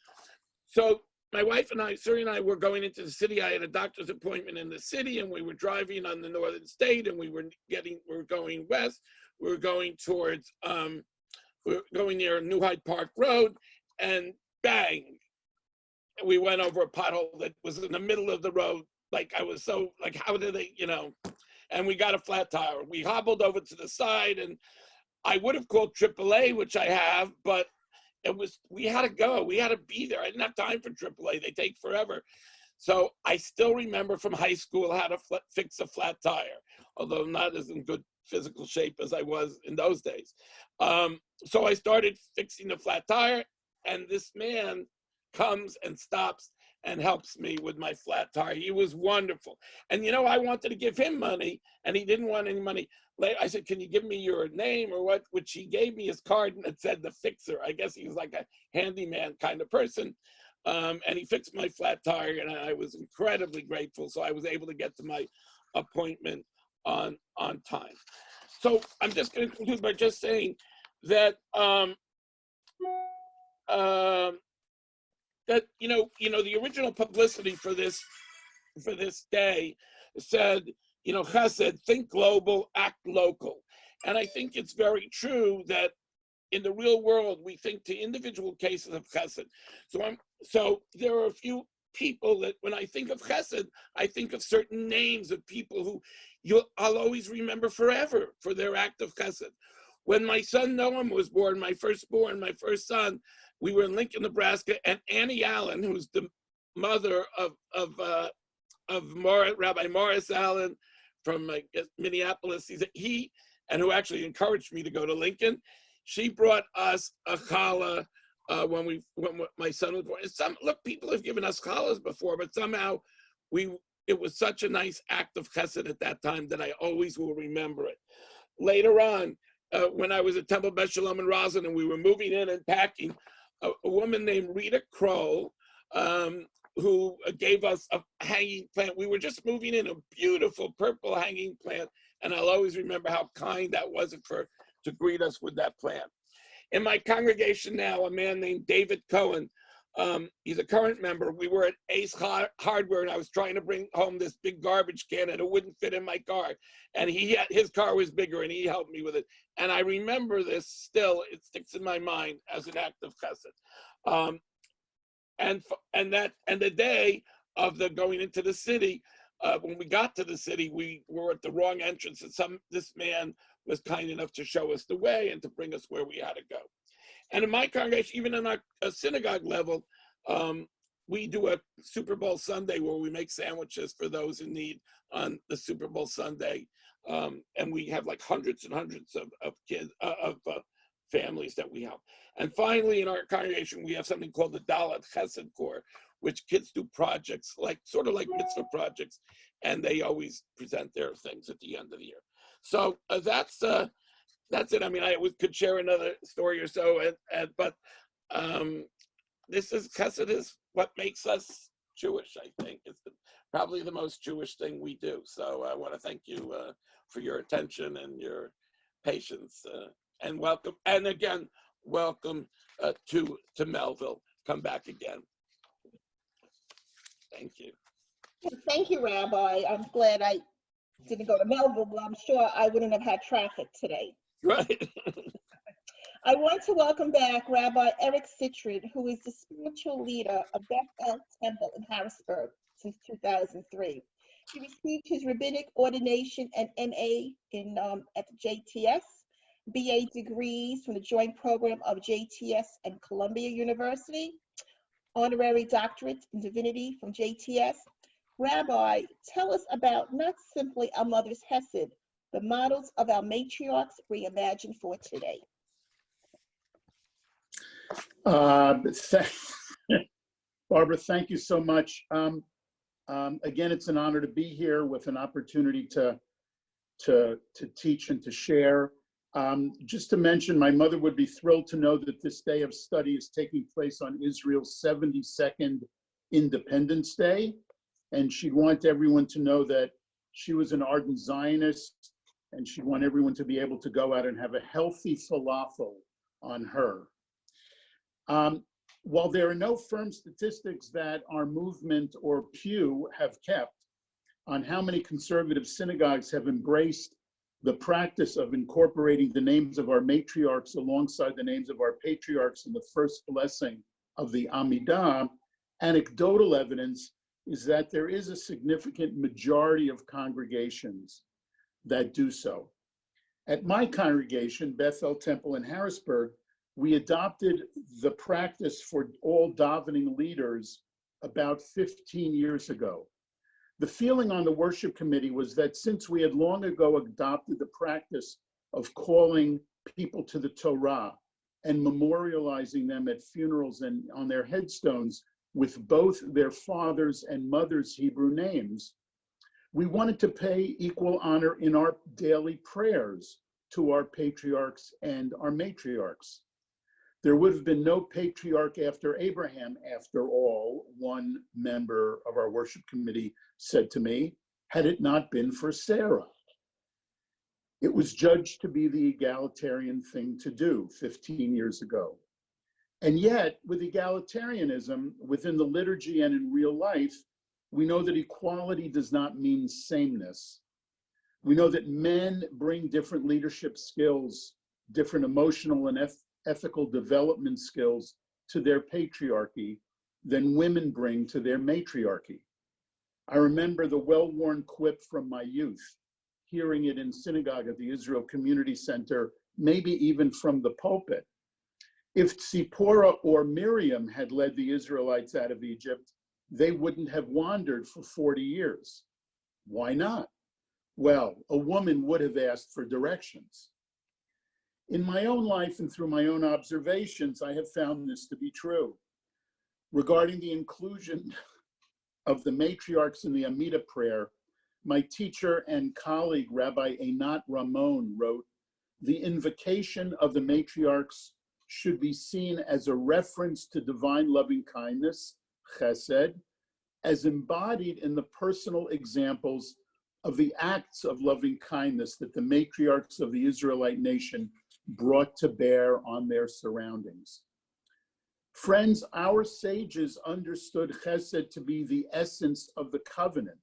So my wife and I, Cytryn and I, were going into the city. I had a doctor's appointment in the city, and we were driving on the northern state, and we were going west. We were going towards, we were going near New Hyde Park Road, and bang, we went over a pothole that was in the middle of the road. Like, I was so, like, how did they, and we got a flat tire. We hobbled over to the side, and I would have called AAA, which I have, but we had to go. We had to be there. I didn't have time for AAA. They take forever. So I still remember from high school how to fix a flat tire, although not as in good physical shape as I was in those days. So I started fixing the flat tire, and this man comes and stops and helps me with my flat tire. He was wonderful. And I wanted to give him money, and he didn't want any money. I said, can you give me your name or what? Which he gave me his card, and it said the fixer. I guess he was like a handyman kind of person. And he fixed my flat tire, and I was incredibly grateful. So I was able to get to my appointment on time. So I'm just going to conclude by just saying that that the original publicity for this day said, Chesed, think global, act local. And I think it's very true that in the real world we think to individual cases of Chesed. So there are a few people that when I think of Chesed, I think of certain names of people who I'll always remember forever for their act of Chesed. When my son Noam was born, my first son, we were in Lincoln, Nebraska, and Annie Allen, who's the mother of Rabbi Morris Allen from Minneapolis, and who actually encouraged me to go to Lincoln. She brought us a challah when my son was born. People have given us challahs before, but somehow it was such a nice act of chesed at that time that I always will remember it. Later on, when I was at Temple Beth Shalom in Roslyn and we were moving in and packing, a woman named Rita Kroll, who gave us a hanging plant. We were just moving in, a beautiful purple hanging plant, and I'll always remember how kind that was of her to greet us with that plant. In my congregation now, a man named David Cohen He's a current member. We were at Ace Hardware, and I was trying to bring home this big garbage can, and it wouldn't fit in my car. And his car was bigger, and he helped me with it. And I remember this still; it sticks in my mind as an act of chesed. And the day of the going into the city, when we got to the city, we were at the wrong entrance, and this man was kind enough to show us the way and to bring us where we had to go. And in my congregation, even in our synagogue level, we do a Super Bowl Sunday where we make sandwiches for those in need on the Super Bowl Sunday. And we have like hundreds and hundreds of kids, families that we help. And finally, in our congregation, we have something called the Dalet Chesed Corps, which kids do projects, sort of like mitzvah projects, and they always present their things at the end of the year. So that's it. I mean, I could share another story or so, but this is chesed is what makes us Jewish. I think it's probably the most Jewish thing we do. So I want to thank you for your attention and your patience, and welcome. And again, welcome to Melville. Come back again. Thank you. Thank you, Rabbi. I'm glad I didn't go to Melville, but I'm sure I wouldn't have had traffic today. Right. I want to welcome back Rabbi Eric Cytryn, who is the spiritual leader of Beth Temple in Harrisburg since 2003. He received his rabbinic ordination and MA at the JTS, BA degrees from the joint program of JTS and Columbia University, honorary doctorate in divinity from JTS. Rabbi, tell us about not simply our mother's Chesed, the models of our matriarchs reimagined for today. Barbara, thank you so much. Again, it's an honor to be here with an opportunity to teach and to share. Just to mention, my mother would be thrilled to know that this day of study is taking place on Israel's 72nd Independence Day. And she'd want everyone to know that she was an ardent Zionist, and she'd want everyone to be able to go out and have a healthy falafel on her. While there are no firm statistics that our movement or Pew have kept on how many conservative synagogues have embraced the practice of incorporating the names of our matriarchs alongside the names of our patriarchs in the first blessing of the Amidah, anecdotal evidence is that there is a significant majority of congregations that do so. At my congregation, Bethel Temple in Harrisburg, we adopted the practice for all davening leaders about 15 years ago. The feeling on the worship committee was that since we had long ago adopted the practice of calling people to the Torah and memorializing them at funerals and on their headstones with both their fathers' and mothers' Hebrew names, we wanted to pay equal honor in our daily prayers to our patriarchs and our matriarchs. There would have been no patriarch after Abraham, after all, one member of our worship committee said to me, had it not been for Sarah. It was judged to be the egalitarian thing to do 15 years ago. And yet, with egalitarianism within the liturgy and in real life, we know that equality does not mean sameness. We know that men bring different leadership skills, different emotional and ethical development skills to their patriarchy than women bring to their matriarchy. I remember the well-worn quip from my youth, hearing it in synagogue at the Israel Community Center, maybe even from the pulpit. If Tzipporah or Miriam had led the Israelites out of Egypt, they wouldn't have wandered for 40 years. Why not? Well, a woman would have asked for directions. In my own life and through my own observations, I have found this to be true. Regarding the inclusion of the matriarchs in the Amidah prayer, my teacher and colleague, Rabbi Einat Ramon, wrote, "The invocation of the matriarchs should be seen as a reference to divine loving kindness, Chesed, as embodied in the personal examples of the acts of loving kindness that the matriarchs of the Israelite nation brought to bear on their surroundings." Friends, our sages understood Chesed to be the essence of the covenant.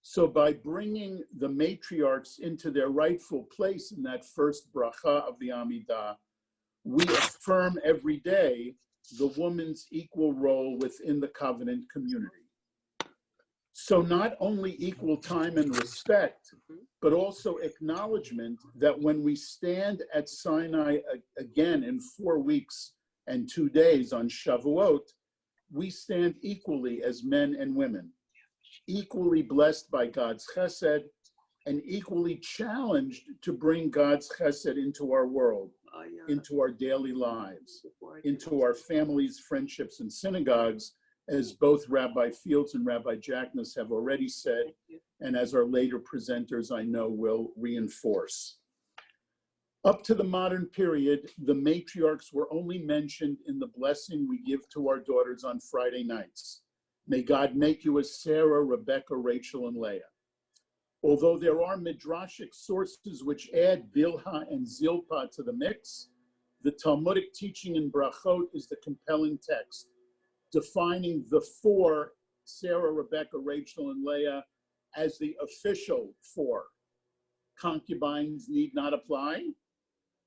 So by bringing the matriarchs into their rightful place in that first bracha of the Amidah, we affirm every day the woman's equal role within the covenant community. So not only equal time and respect, but also acknowledgement that when we stand at Sinai again in 4 weeks and 2 days on Shavuot, we stand equally as men and women, equally blessed by God's Chesed and equally challenged to bring God's Chesed into our world, into our daily lives, into our families, friendships, and synagogues, as both Rabbi Fields and Rabbi Jacknis have already said, and as our later presenters I know will reinforce. Up to the modern period, the matriarchs were only mentioned in the blessing we give to our daughters on Friday nights. May God make you as Sarah, Rebecca, Rachel, and Leah. Although there are midrashic sources which add Bilhah and Zilpah to the mix, the Talmudic teaching in Brachot is the compelling text, defining the 4, Sarah, Rebecca, Rachel, and Leah, as the official 4. Concubines need not apply,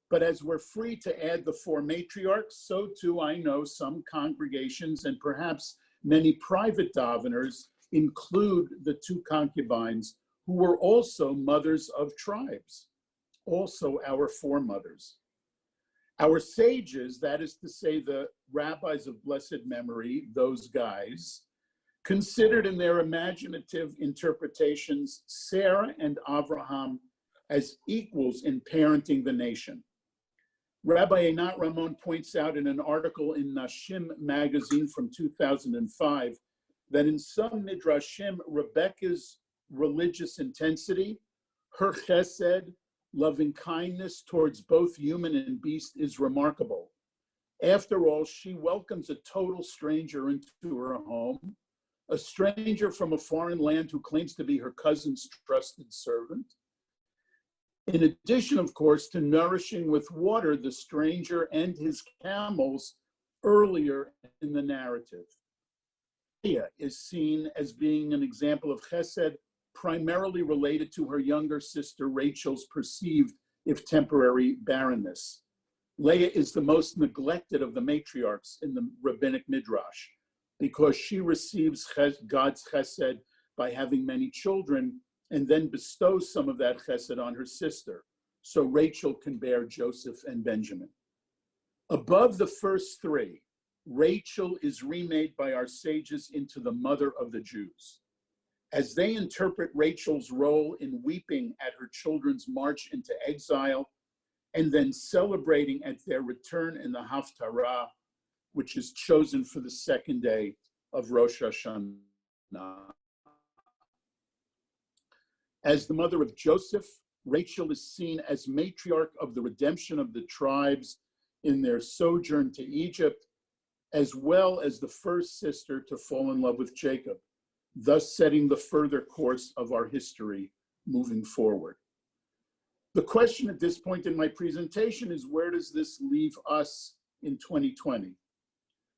but as we're free to add the 4 matriarchs, so too I know some congregations and perhaps many private daveners include the 2 concubines who were also mothers of tribes, also our foremothers. Our sages, that is to say the rabbis of blessed memory, those guys, considered in their imaginative interpretations Sarah and Avraham as equals in parenting the nation. Rabbi Einat Ramon points out in an article in Nashim magazine from 2005 that in some midrashim, Rebecca's religious intensity, her chesed, loving kindness towards both human and beast is remarkable. After all, she welcomes a total stranger into her home, a stranger from a foreign land who claims to be her cousin's trusted servant. In addition, of course, to nourishing with water the stranger and his camels earlier in the narrative. Leah is seen as being an example of chesed primarily related to her younger sister Rachel's perceived, if temporary, barrenness. Leah is the most neglected of the matriarchs in the rabbinic midrash because she receives God's chesed by having many children and then bestows some of that chesed on her sister, so Rachel can bear Joseph and Benjamin. Above the first 3, Rachel is remade by our sages into the mother of the Jews. As they interpret Rachel's role in weeping at her children's march into exile and then celebrating at their return in the Haftarah, which is chosen for the 2nd day of Rosh Hashanah. As the mother of Joseph, Rachel is seen as matriarch of the redemption of the tribes in their sojourn to Egypt, as well as the first sister to fall in love with Jacob, thus setting the further course of our history moving forward. The question at this point in my presentation is, where does this leave us in 2020?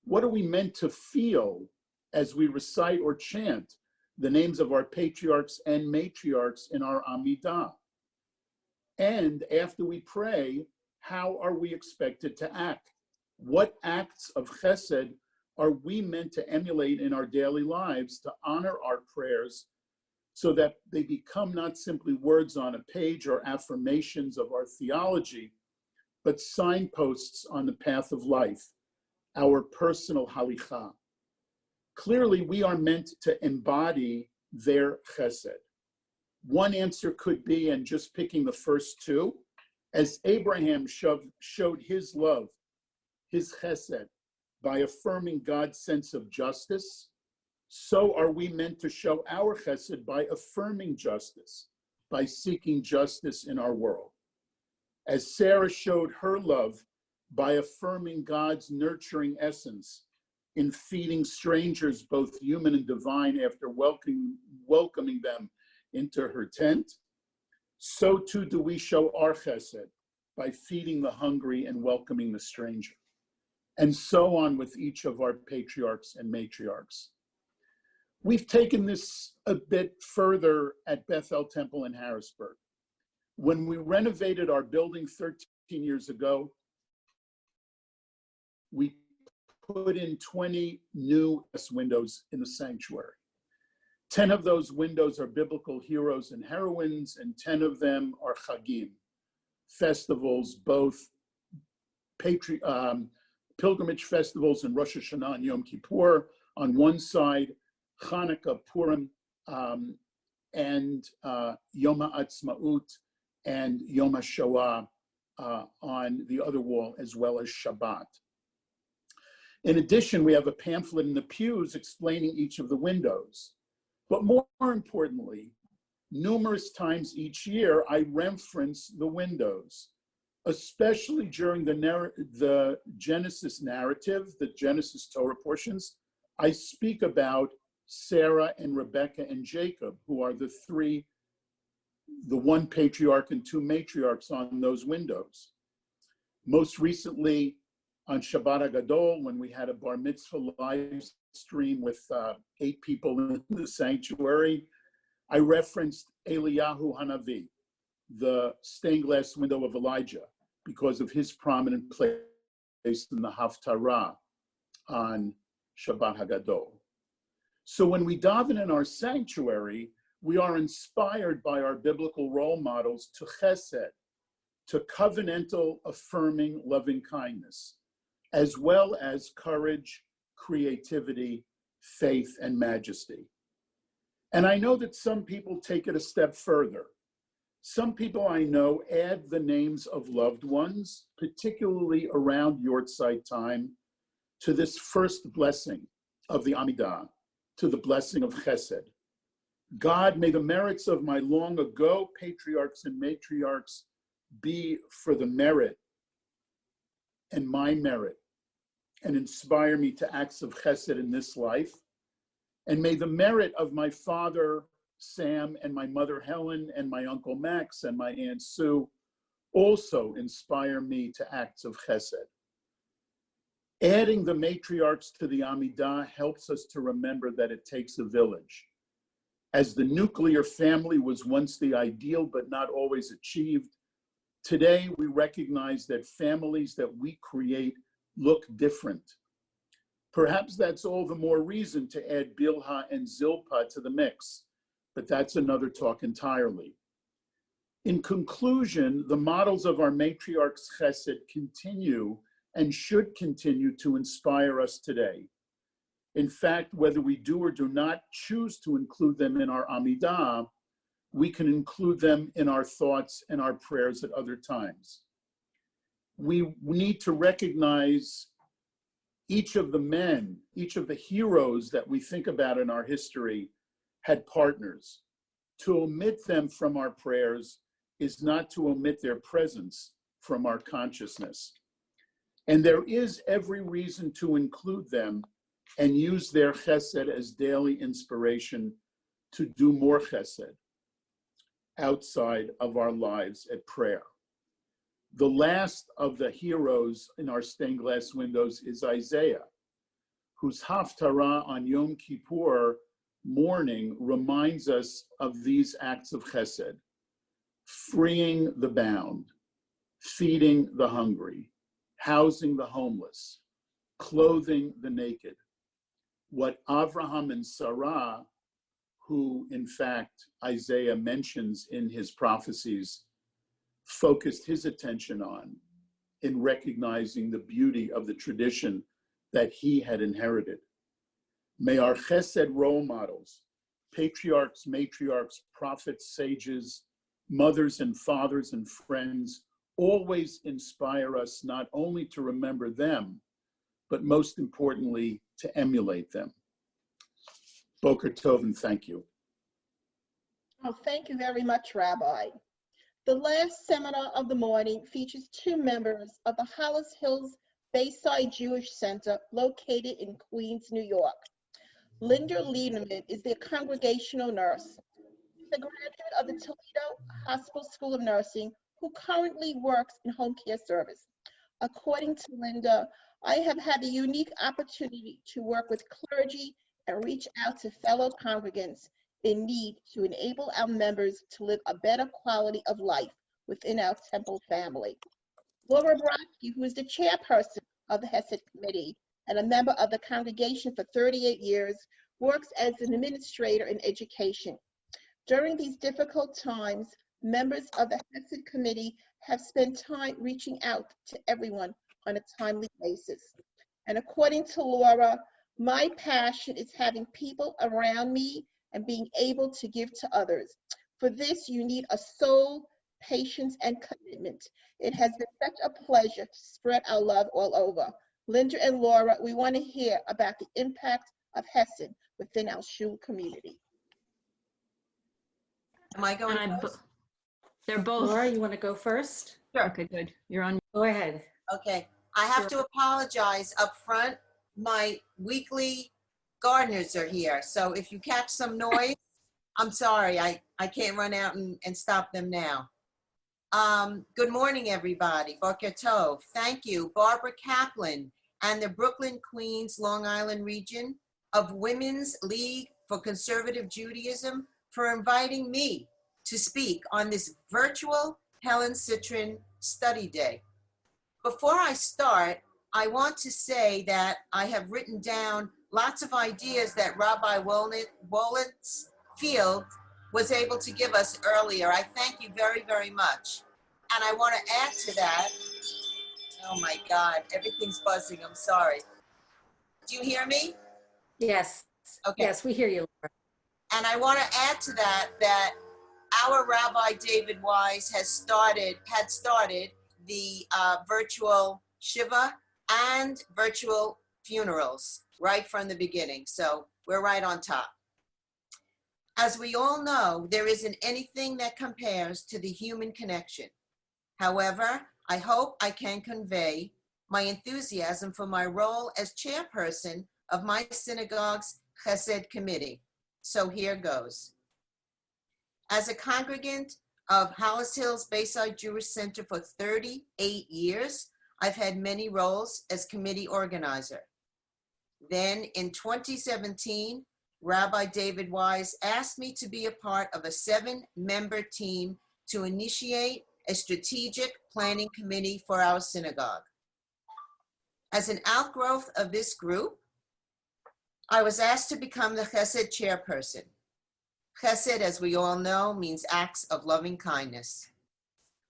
What are we meant to feel as we recite or chant the names of our patriarchs and matriarchs in our Amidah? And after we pray, how are we expected to act? What acts of chesed are we meant to emulate in our daily lives to honor our prayers so that they become not simply words on a page or affirmations of our theology, but signposts on the path of life, our personal halichah? Clearly, we are meant to embody their chesed. One answer could be, and just picking the first 2, as Abraham showed his love, his chesed, by affirming God's sense of justice, so are we meant to show our chesed by affirming justice, by seeking justice in our world. As Sarah showed her love by affirming God's nurturing essence in feeding strangers, both human and divine, after welcoming them into her tent, so too do we show our chesed by feeding the hungry and welcoming the stranger. and so on with each of our patriarchs and matriarchs. We've taken this a bit further at Bethel Temple in Harrisburg. When we renovated our building 13 years ago, we put in 20 new windows in the sanctuary. 10 of those windows are biblical heroes and heroines, and 10 of them are chagim, festivals, both pilgrimage festivals and Rosh Hashanah and Yom Kippur on one side, Hanukkah, Purim, and Yom HaAtzmaut and Yom HaShoah on the other wall, as well as Shabbat. In addition, we have a pamphlet in the pews explaining each of the windows. But more importantly, numerous times each year, I reference the windows, especially during the Genesis narrative, the Genesis Torah portions. I speak about Sarah and Rebecca and Jacob, who are the one patriarch and two matriarchs on those windows. Most recently, on Shabbat HaGadol, when we had a bar mitzvah live stream with 8 people in the sanctuary, I referenced Eliyahu Hanavi, the stained glass window of Elijah, because of his prominent place in the Haftarah on Shabbat HaGadol. So when we daven in our sanctuary, we are inspired by our biblical role models to Chesed, to covenantal, affirming loving kindness, as well as courage, creativity, faith, and majesty. And I know that some people take it a step further. Some people I know add the names of loved ones, particularly around Yortzeit time, to this first blessing of the Amidah, to the blessing of Chesed. God, may the merits of my long ago patriarchs and matriarchs be for the merit and my merit, and inspire me to acts of Chesed in this life. And may the merit of my father, Sam, and my mother, Helen, and my uncle, Max, and my aunt, Sue, also inspire me to acts of Chesed. Adding the matriarchs to the Amidah helps us to remember that it takes a village. As the nuclear family was once the ideal but not always achieved, today we recognize that families that we create look different. Perhaps that's all the more reason to add Bilhah and Zilpah to the mix, but that's another talk entirely. In conclusion, the models of our matriarchs' Chesed continue and should continue to inspire us today. In fact, whether we do or do not choose to include them in our Amidah, we can include them in our thoughts and our prayers at other times. We need to recognize each of the men, each of the heroes that we think about in our history had partners. To omit them from our prayers is not to omit their presence from our consciousness. And there is every reason to include them and use their chesed as daily inspiration to do more chesed outside of our lives at prayer. The last of the heroes in our stained glass windows is Isaiah, whose Haftarah on Yom Kippur morning reminds us of these acts of chesed: freeing the bound, feeding the hungry, housing the homeless, clothing the naked. What Avraham and Sarah, who in fact Isaiah mentions in his prophecies, focused his attention on in recognizing the beauty of the tradition that he had inherited. May our chesed role models, patriarchs, matriarchs, prophets, sages, mothers and fathers and friends, always inspire us not only to remember them, but most importantly, to emulate them. Boker Tov, and thank you. Oh, thank you very much, Rabbi. The last seminar of the morning features 2 members of the Hollis Hills Bayside Jewish Center located in Queens, New York. Linda Liederman is their congregational nurse. She's a graduate of the Toledo Hospital School of Nursing who currently works in home care service. According to Linda, I have had the unique opportunity to work with clergy and reach out to fellow congregants in need to enable our members to live a better quality of life within our temple family. Laura Brodsky, who is the chairperson of the Chesed Committee and a member of the congregation for 38 years, works as an administrator in education. During these difficult times, members of the Chesed Committee have spent time reaching out to everyone on a timely basis. And according to Laura, my passion is having people around me and being able to give to others. For this, you need a soul, patience, and commitment. It has been such a pleasure to spread our love all over. Linda and Laura, we want to hear about the impact of Chesed within our Shul community. Am I going And first? they're both. Laura, you want to go first? Sure. Okay, good. You're on. Go ahead. Okay. I have to apologize up front. My weekly gardeners are here. So if you catch some noise, I'm sorry. I can't run out and stop them now. Good morning, everybody. Boker Tov. Thank you, Barbara Kaplan and the Brooklyn, Queens, Long Island region of Women's League for Conservative Judaism for inviting me to speak on this virtual Helen Cytryn study day. Before I start, I want to say that I have written down lots of ideas that Rabbi Wolintz-Fields was able to give us earlier. I thank you very, very much. And I want to add to that, oh my God, everything's buzzing, I'm sorry. Do you hear me? Yes. Okay. Yes, we hear you, Laura. And I want to add to that, that our Rabbi David Wise had started the virtual Shiva and virtual funerals right from the beginning. So we're right on top. As we all know, there isn't anything that compares to the human connection. However, I hope I can convey my enthusiasm for my role as chairperson of my synagogue's Chesed committee. So here goes. As a congregant of Hollis Hills Bayside Jewish Center for 38 years, I've had many roles as committee organizer. Then in 2017, Rabbi David Wise asked me to be a part of a 7-member team to initiate a strategic planning committee for our synagogue. As an outgrowth of this group, I was asked to become the Chesed chairperson. Chesed, as we all know, means acts of loving kindness.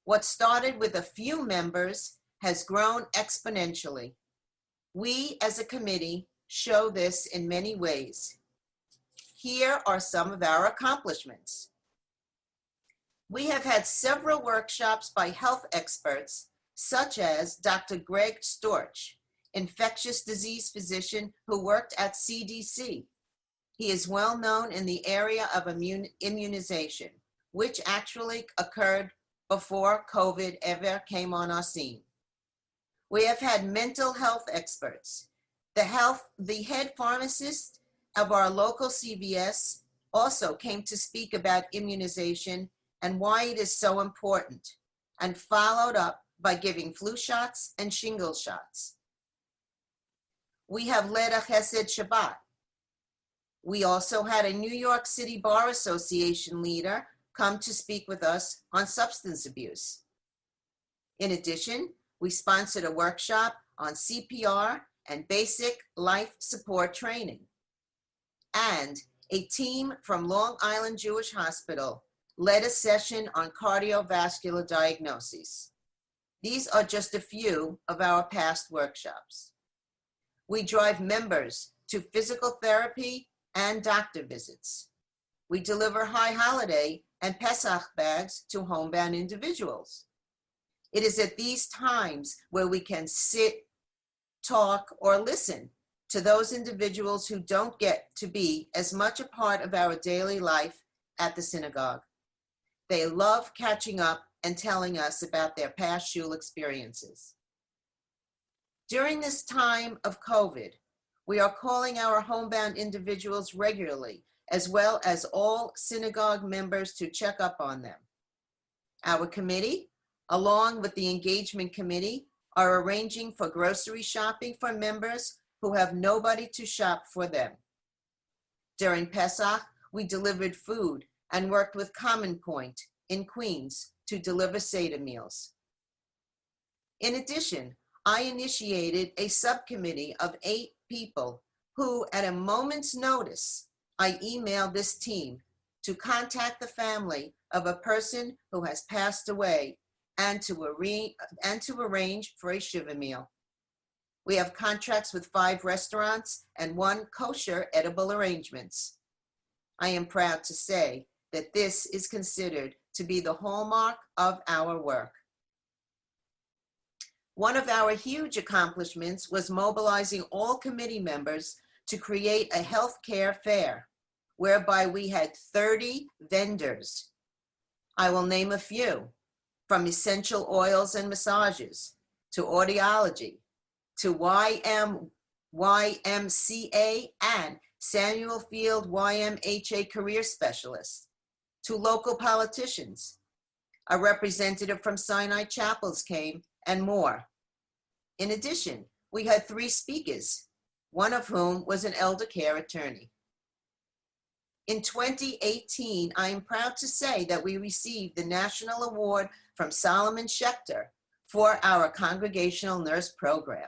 What started with a few members has grown exponentially. We, as a committee, show this in many ways. Here are some of our accomplishments. We have had several workshops by health experts, such as Dr. Greg Storch, infectious disease physician who worked at CDC. He is well known in the area of immunization, which actually occurred before COVID ever came on our scene. We have had mental health experts. The head pharmacist of our local CVS also came to speak about immunization and why it is so important, and followed up by giving flu shots and shingle shots. We have led a Chesed Shabbat. We also had a New York City Bar Association leader come to speak with us on substance abuse. In addition, we sponsored a workshop on CPR and basic life support training. And a team from Long Island Jewish Hospital led a session on cardiovascular diagnoses. These are just a few of our past workshops. We drive members to physical therapy and doctor visits. We deliver high holiday and Pesach bags to homebound individuals. It is at these times where we can sit, talk, or listen to those individuals who don't get to be as much a part of our daily life at the synagogue. They love catching up and telling us about their past shul experiences. During this time of COVID, we are calling our homebound individuals regularly, as well as all synagogue members, to check up on them. Our committee, along with the engagement committee, are arranging for grocery shopping for members who have nobody to shop for them. During Pesach, we delivered food and worked with Common Point in Queens to deliver Seder meals. In addition, I initiated a subcommittee of 8 people who, at a moment's notice, I emailed this team to contact the family of a person who has passed away and to arrange for a Shiva meal. We have contracts with 5 restaurants and 1 kosher edible arrangements. I am proud to say that this is considered to be the hallmark of our work. One of our huge accomplishments was mobilizing all committee members to create a healthcare fair, whereby we had 30 vendors. I will name a few, from essential oils and massages, to audiology, to YMCA and Samuel Field YMHA career specialists, to local politicians. A representative from Sinai Chapels came, and more. In addition, we had 3 speakers, one of whom was an elder care attorney. In 2018, I am proud to say that we received the National Award from Solomon Schechter for our Congregational Nurse Program,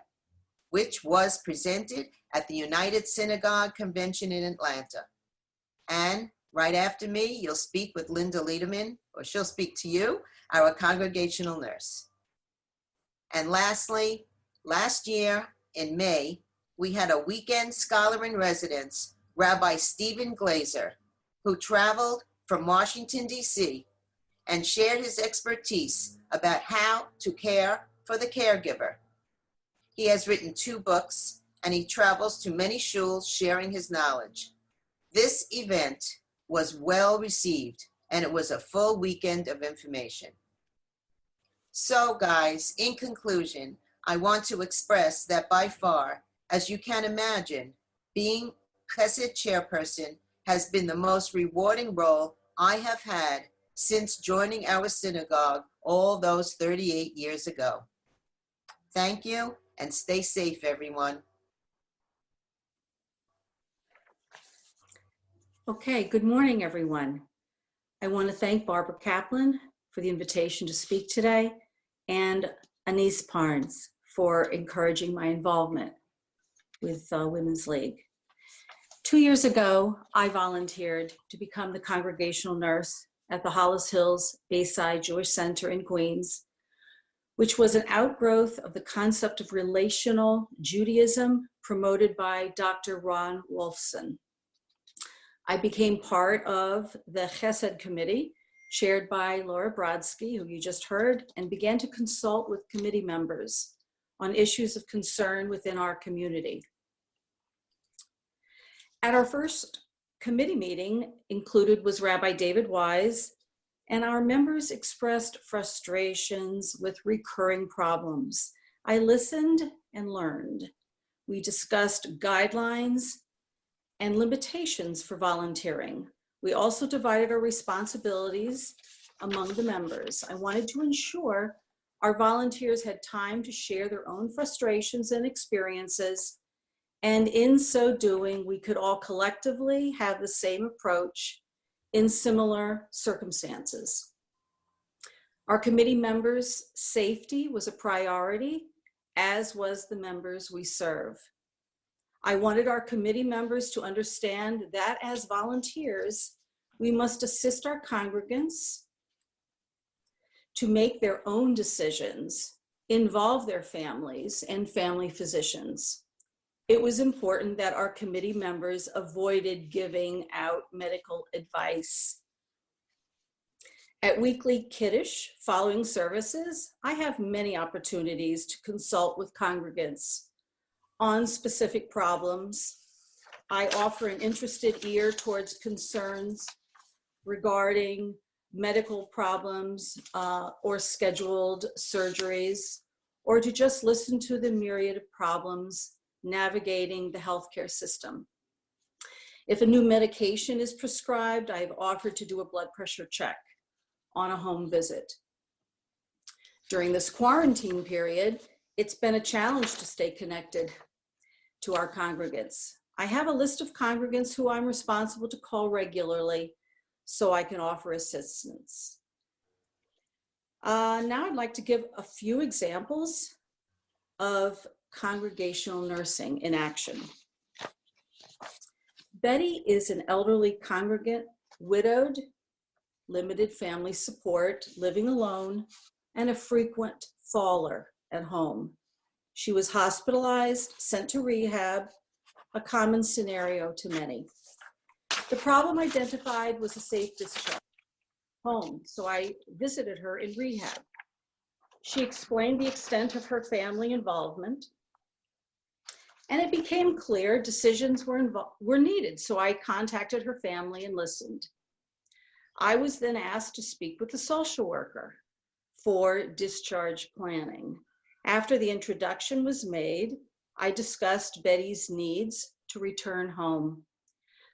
which was presented at the United Synagogue Convention in Atlanta. And right after me, you'll speak with Linda Liederman, or she'll speak to you, our congregational nurse. And lastly, last year in May, we had a weekend scholar in residence, Rabbi Stephen Glazer, who traveled from Washington, D.C. and shared his expertise about how to care for the caregiver. He has written 2 books, and he travels to many shuls sharing his knowledge. This event was well received, and it was a full weekend of information. So guys, in conclusion, I want to express that by far, as you can imagine, being Chesed chairperson has been the most rewarding role I have had since joining our synagogue all those 38 years ago. Thank you, and stay safe, everyone. Okay, good morning, everyone. I want to thank Barbara Kaplan for the invitation to speak today, and Anise Parnes for encouraging my involvement with Women's League. 2 years ago, I volunteered to become the congregational nurse at the Hollis Hills Bayside Jewish Center in Queens, which was an outgrowth of the concept of relational Judaism promoted by Dr. Ron Wolfson. I became part of the Chesed committee, chaired by Laura Brodsky, who you just heard, and began to consult with committee members on issues of concern within our community. At our first committee meeting included was Rabbi David Wise, and our members expressed frustrations with recurring problems. I listened and learned. We discussed guidelines and limitations for volunteering. We also divided our responsibilities among the members. I wanted to ensure our volunteers had time to share their own frustrations and experiences, and in so doing, we could all collectively have the same approach in similar circumstances. Our committee members' safety was a priority, as was the members we serve. I wanted our committee members to understand that as volunteers, we must assist our congregants to make their own decisions, involve their families and family physicians. It was important that our committee members avoided giving out medical advice. At weekly Kiddush following services, I have many opportunities to consult with congregants on specific problems. I offer an interested ear towards concerns regarding medical problems or scheduled surgeries, or to just listen to the myriad of problems navigating the healthcare system. If a new medication is prescribed, I have offered to do a blood pressure check on a home visit. During this quarantine period, It's been a challenge to stay connected to our congregants. I have a list of congregants who I'm responsible to call regularly so I can offer assistance. Now I'd like to give a few examples of congregational nursing in action. Betty is an elderly congregant, widowed, limited family support, living alone, and a frequent faller at home. She was hospitalized, sent to rehab, a common scenario to many. The problem identified was a safe discharge home, so I visited her in rehab. She explained the extent of her family involvement, and it became clear decisions were needed, so I contacted her family and listened. I was then asked to speak with the social worker for discharge planning. After the introduction was made, I discussed Betty's needs to return home.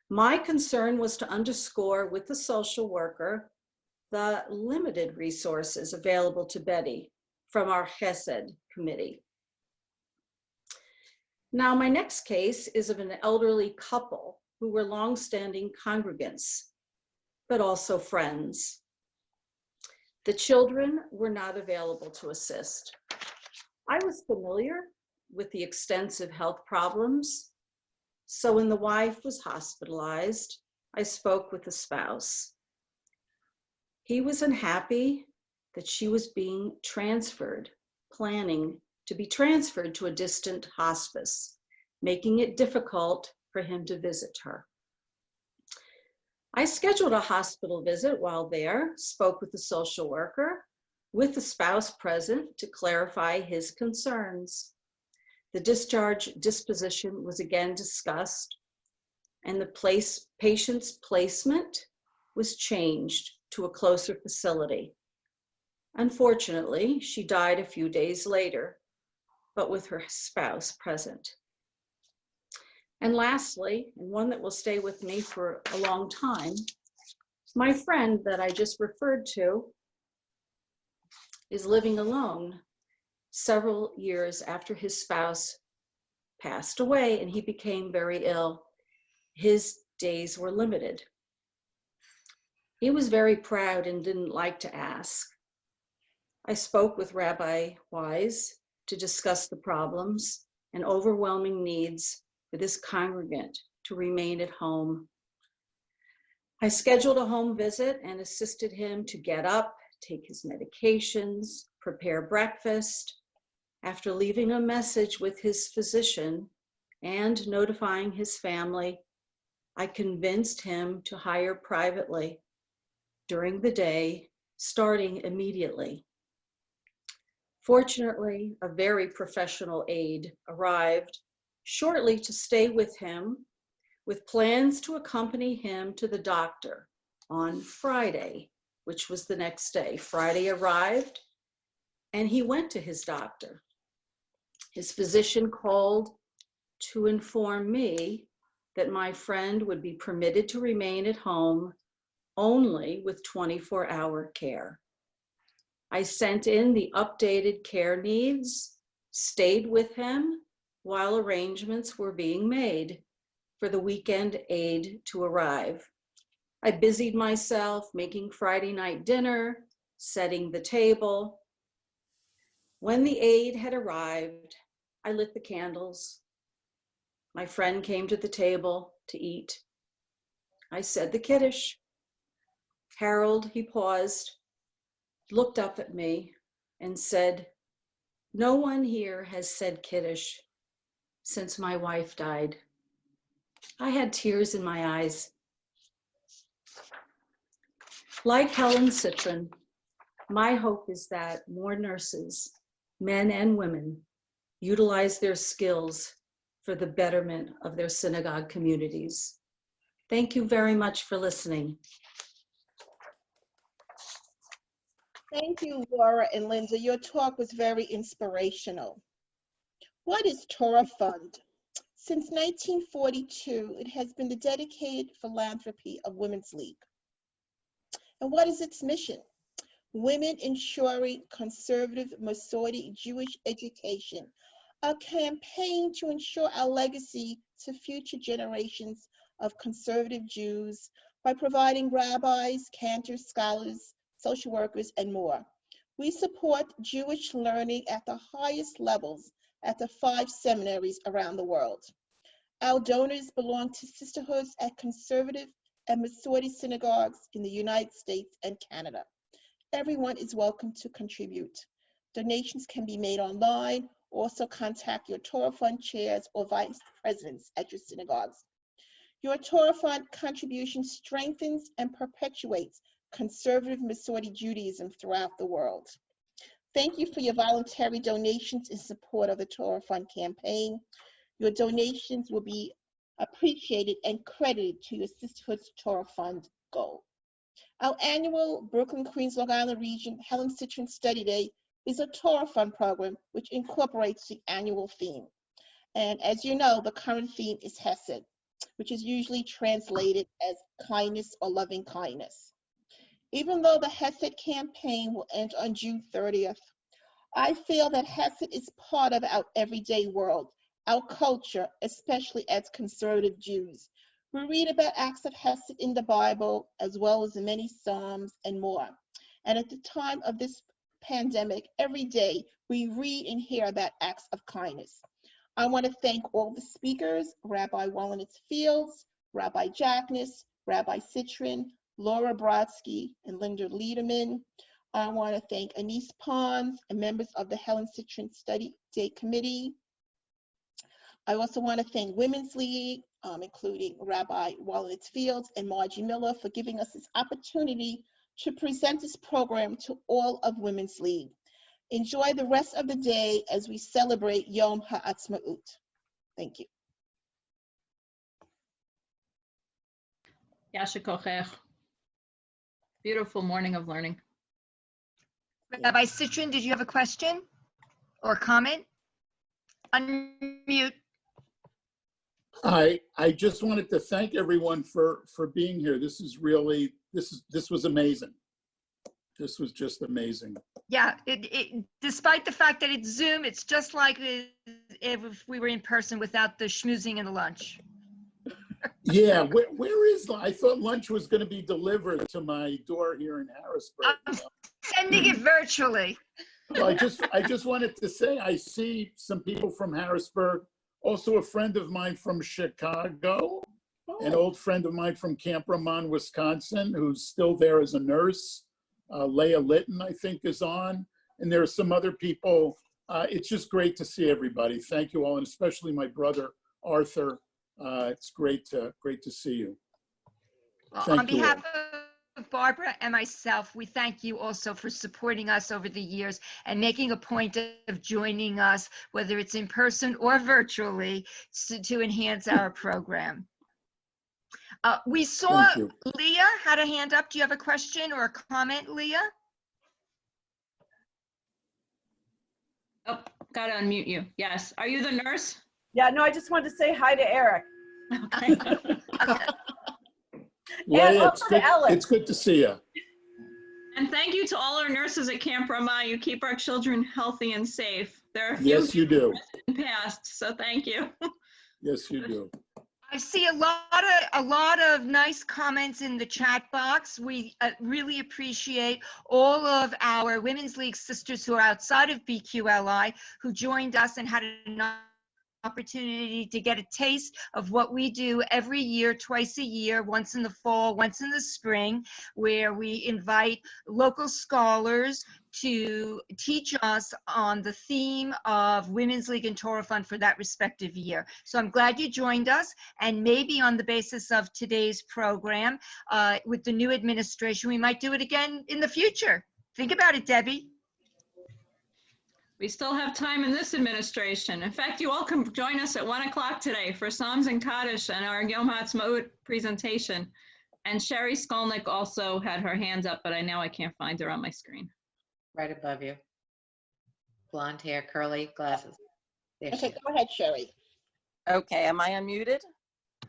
My concern was to underscore with the social worker the limited resources available to Betty from our Chesed committee. Now, my next case is of an elderly couple who were longstanding congregants, but also friends. The children were not available to assist. I was familiar with the extensive health problems, so when the wife was hospitalized, I spoke with the spouse. He was unhappy that she was being transferred, planning to be transferred to a distant hospice, making it difficult for him to visit her. I scheduled a hospital visit while there, spoke with the social worker, with the spouse present to clarify his concerns. The discharge disposition was again discussed, and the patient's placement was changed to a closer facility. Unfortunately, she died a few days later, but with her spouse present. And lastly, and one that will stay with me for a long time, my friend that I just referred to is living alone several years after his spouse passed away and he became very ill. His days were limited. He was very proud and didn't like to ask. I spoke with Rabbi Wise to discuss the problems and overwhelming needs for this congregant to remain at home. I scheduled a home visit and assisted him to get up, take his medications, prepare breakfast. After leaving a message with his physician and notifying his family, I convinced him to hire privately during the day, starting immediately. Fortunately, a very professional aide arrived shortly to stay with him, with plans to accompany him to the doctor on Friday, which was the next day. Friday arrived, and he went to his doctor. His physician called to inform me that my friend would be permitted to remain at home only with 24-hour care. I sent in the updated care needs, stayed with him while arrangements were being made for the weekend aide to arrive. I busied myself making Friday night dinner, setting the table. When the aide had arrived, I lit the candles. My friend came to the table to eat. I said the Kiddush. Harold, he paused, looked up at me and said, "No one here has said Kiddush since my wife died." I had tears in my eyes. Like Helen Cytryn, my hope is that more nurses, men and women, utilize their skills for the betterment of their synagogue communities. Thank you very much for listening. Thank you, Laura and Linda. Your talk was very inspirational. What is Torah Fund? Since 1942, it has been the dedicated philanthropy of Women's League. And what is its mission? Women Ensuring Conservative Masorti Jewish Education, a campaign to ensure our legacy to future generations of conservative Jews by providing rabbis, cantors, scholars, social workers, and more. We support Jewish learning at the highest levels at the 5 seminaries around the world. Our donors belong to sisterhoods at conservative and Masorti synagogues in the United States and Canada. Everyone is welcome to contribute. Donations can be made online. Also contact your Torah Fund chairs or vice presidents at your synagogues. Your Torah Fund contribution strengthens and perpetuates conservative Masorti Judaism throughout the world. Thank you for your voluntary donations in support of the Torah Fund campaign. Your donations will be appreciated and credited to your Sisterhood's Torah Fund goal. Our annual Brooklyn, Queens, Long Island region Helen Cytryn Study Day is a Torah Fund program which incorporates the annual theme. And as you know, the current theme is Chesed, which is usually translated as kindness or loving kindness. Even though the Chesed campaign will end on June 30th, I feel that Chesed is part of our everyday world, our culture, especially as conservative Jews. We read about acts of Chesed in the Bible, as well as in many Psalms and more. And at the time of this pandemic, every day we read and hear about acts of kindness. I want to thank all the speakers, Rabbi Wolintz-Fields, Rabbi Jacknis, Rabbi Cytryn, Laura Brodsky, and Linda Liederman. I want to thank Anise Pons and members of the Helen Cytryn Study Day Committee. I also want to thank Women's League, including Rabbi Wolintz-Fields and Margie Miller, for giving us this opportunity to present this program to all of Women's League. Enjoy the rest of the day as we celebrate Yom HaAtzmaut. Thank you. Yasher kochech. Beautiful morning of learning. Rabbi Cytryn, did you have a question or comment? Unmute. I just wanted to thank everyone for being here. This is really, this was amazing. This was just amazing. Yeah, despite the fact that it's Zoom, it's just like if we were in person without the schmoozing and the lunch. Yeah, where is, I thought lunch was going to be delivered to my door here in Harrisburg. I'm sending it virtually. Well, I just wanted to say, I see some people from Harrisburg, also a friend of mine from Chicago, an old friend of mine from Camp Ramon, Wisconsin, who's still there as a nurse. Leah Litton, I think, is on, and there are some other people. It's just great to see everybody. Thank you all, and especially my brother, Arthur. It's great to see you. On behalf of Barbara and myself, we thank you also for supporting us over the years and making a point of joining us, whether it's in person or virtually, to enhance our program. We saw Leah had a hand up. Do you have a question or a comment, Leah? Oh, gotta unmute you. Yes. Are you the nurse? Yeah, no, I just wanted to say hi to Eric. Okay. Leah, it's good to see you. And thank you to all our nurses at Camp Ramah. You keep our children healthy and safe. There are a few yes, you do. Past, so thank you. Yes, you do. I see a lot of nice comments in the chat box. We really appreciate all of our Women's League sisters who are outside of BQLI who joined us and had an opportunity to get a taste of what we do every year, twice a year, once in the fall, once in the spring, where we invite local scholars to teach us on the theme of Women's League and Torah Fund for that respective year. So I'm glad you joined us, and maybe on the basis of today's program, with the new administration, we might do it again in the future. Think about it, Debbie. We still have time in this administration. In fact, you all can join us at 1 o'clock today for Psalms and Kaddish and our Yom HaAtzmaut presentation. And Sherry Skolnick also had her hands up, but I can't find her on my screen. Right above you. Blonde hair, curly glasses. There Okay, go ahead, Sherry. Okay, am I unmuted?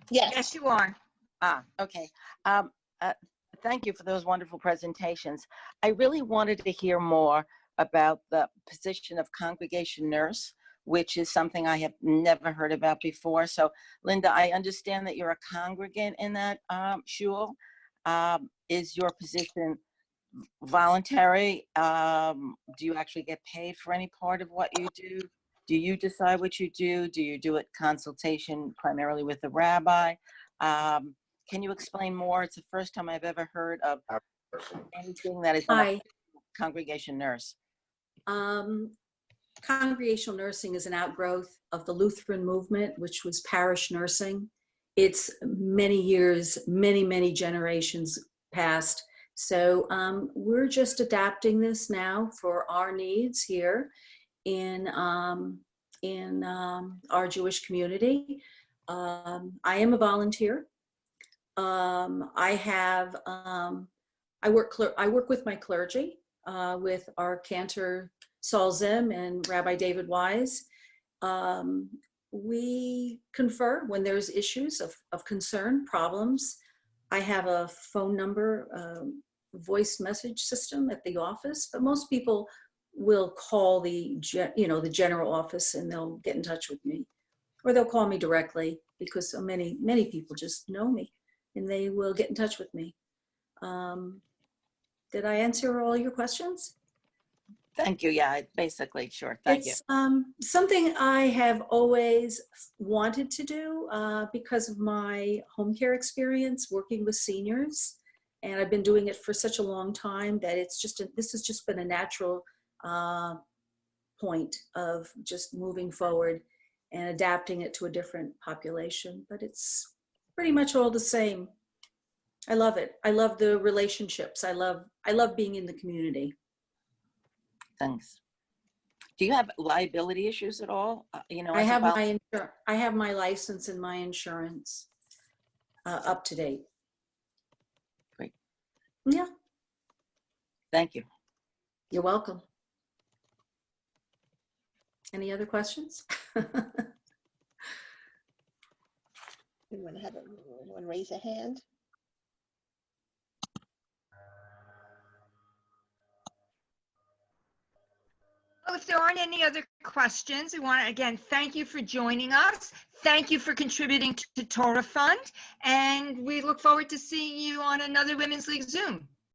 Yes. Yes, you are. Okay. thank you for those wonderful presentations. I really wanted to hear more about the position of congregation nurse, which is something I have never heard about before. So, Linda, I understand that you're a congregant in that shul. Is your position voluntary? Do you actually get paid for any part of what you do? Do you decide what you do? Do you do it consultation primarily with the rabbi? Can you explain more? It's the first time I've ever heard of anything that is a congregation nurse. Congregational nursing is an outgrowth of the Lutheran movement, which was parish nursing. It's many years, many generations past. So we're just adapting this now for our needs here in our Jewish community. I am a volunteer. I work with my clergy, with our cantor Saul Zim and Rabbi David Wise. We confer when there's issues of concern, problems. I have a phone number, voice message system at the office, but most people will call the general office and they'll get in touch with me, or they'll call me directly because so many people just know me and they will get in touch with me. Did I answer all your questions? Thank you. Yeah, basically, sure. Thank you. It's something I have always wanted to do because of my home care experience working with seniors. And I've been doing it for such a long time that this has just been a natural point of just moving forward and adapting it to a different population. But it's pretty much all the same. I love it. I love the relationships. I love being in the community. Thanks. Do you have liability issues at all? I have my license and my insurance up to date. Great. Yeah. Thank you. You're welcome. Any other questions? Anyone raise a hand? Well, if there aren't any other questions, we want to again thank you for joining us. Thank you for contributing to Torah Fund, and we look forward to seeing you on another Women's League Zoom.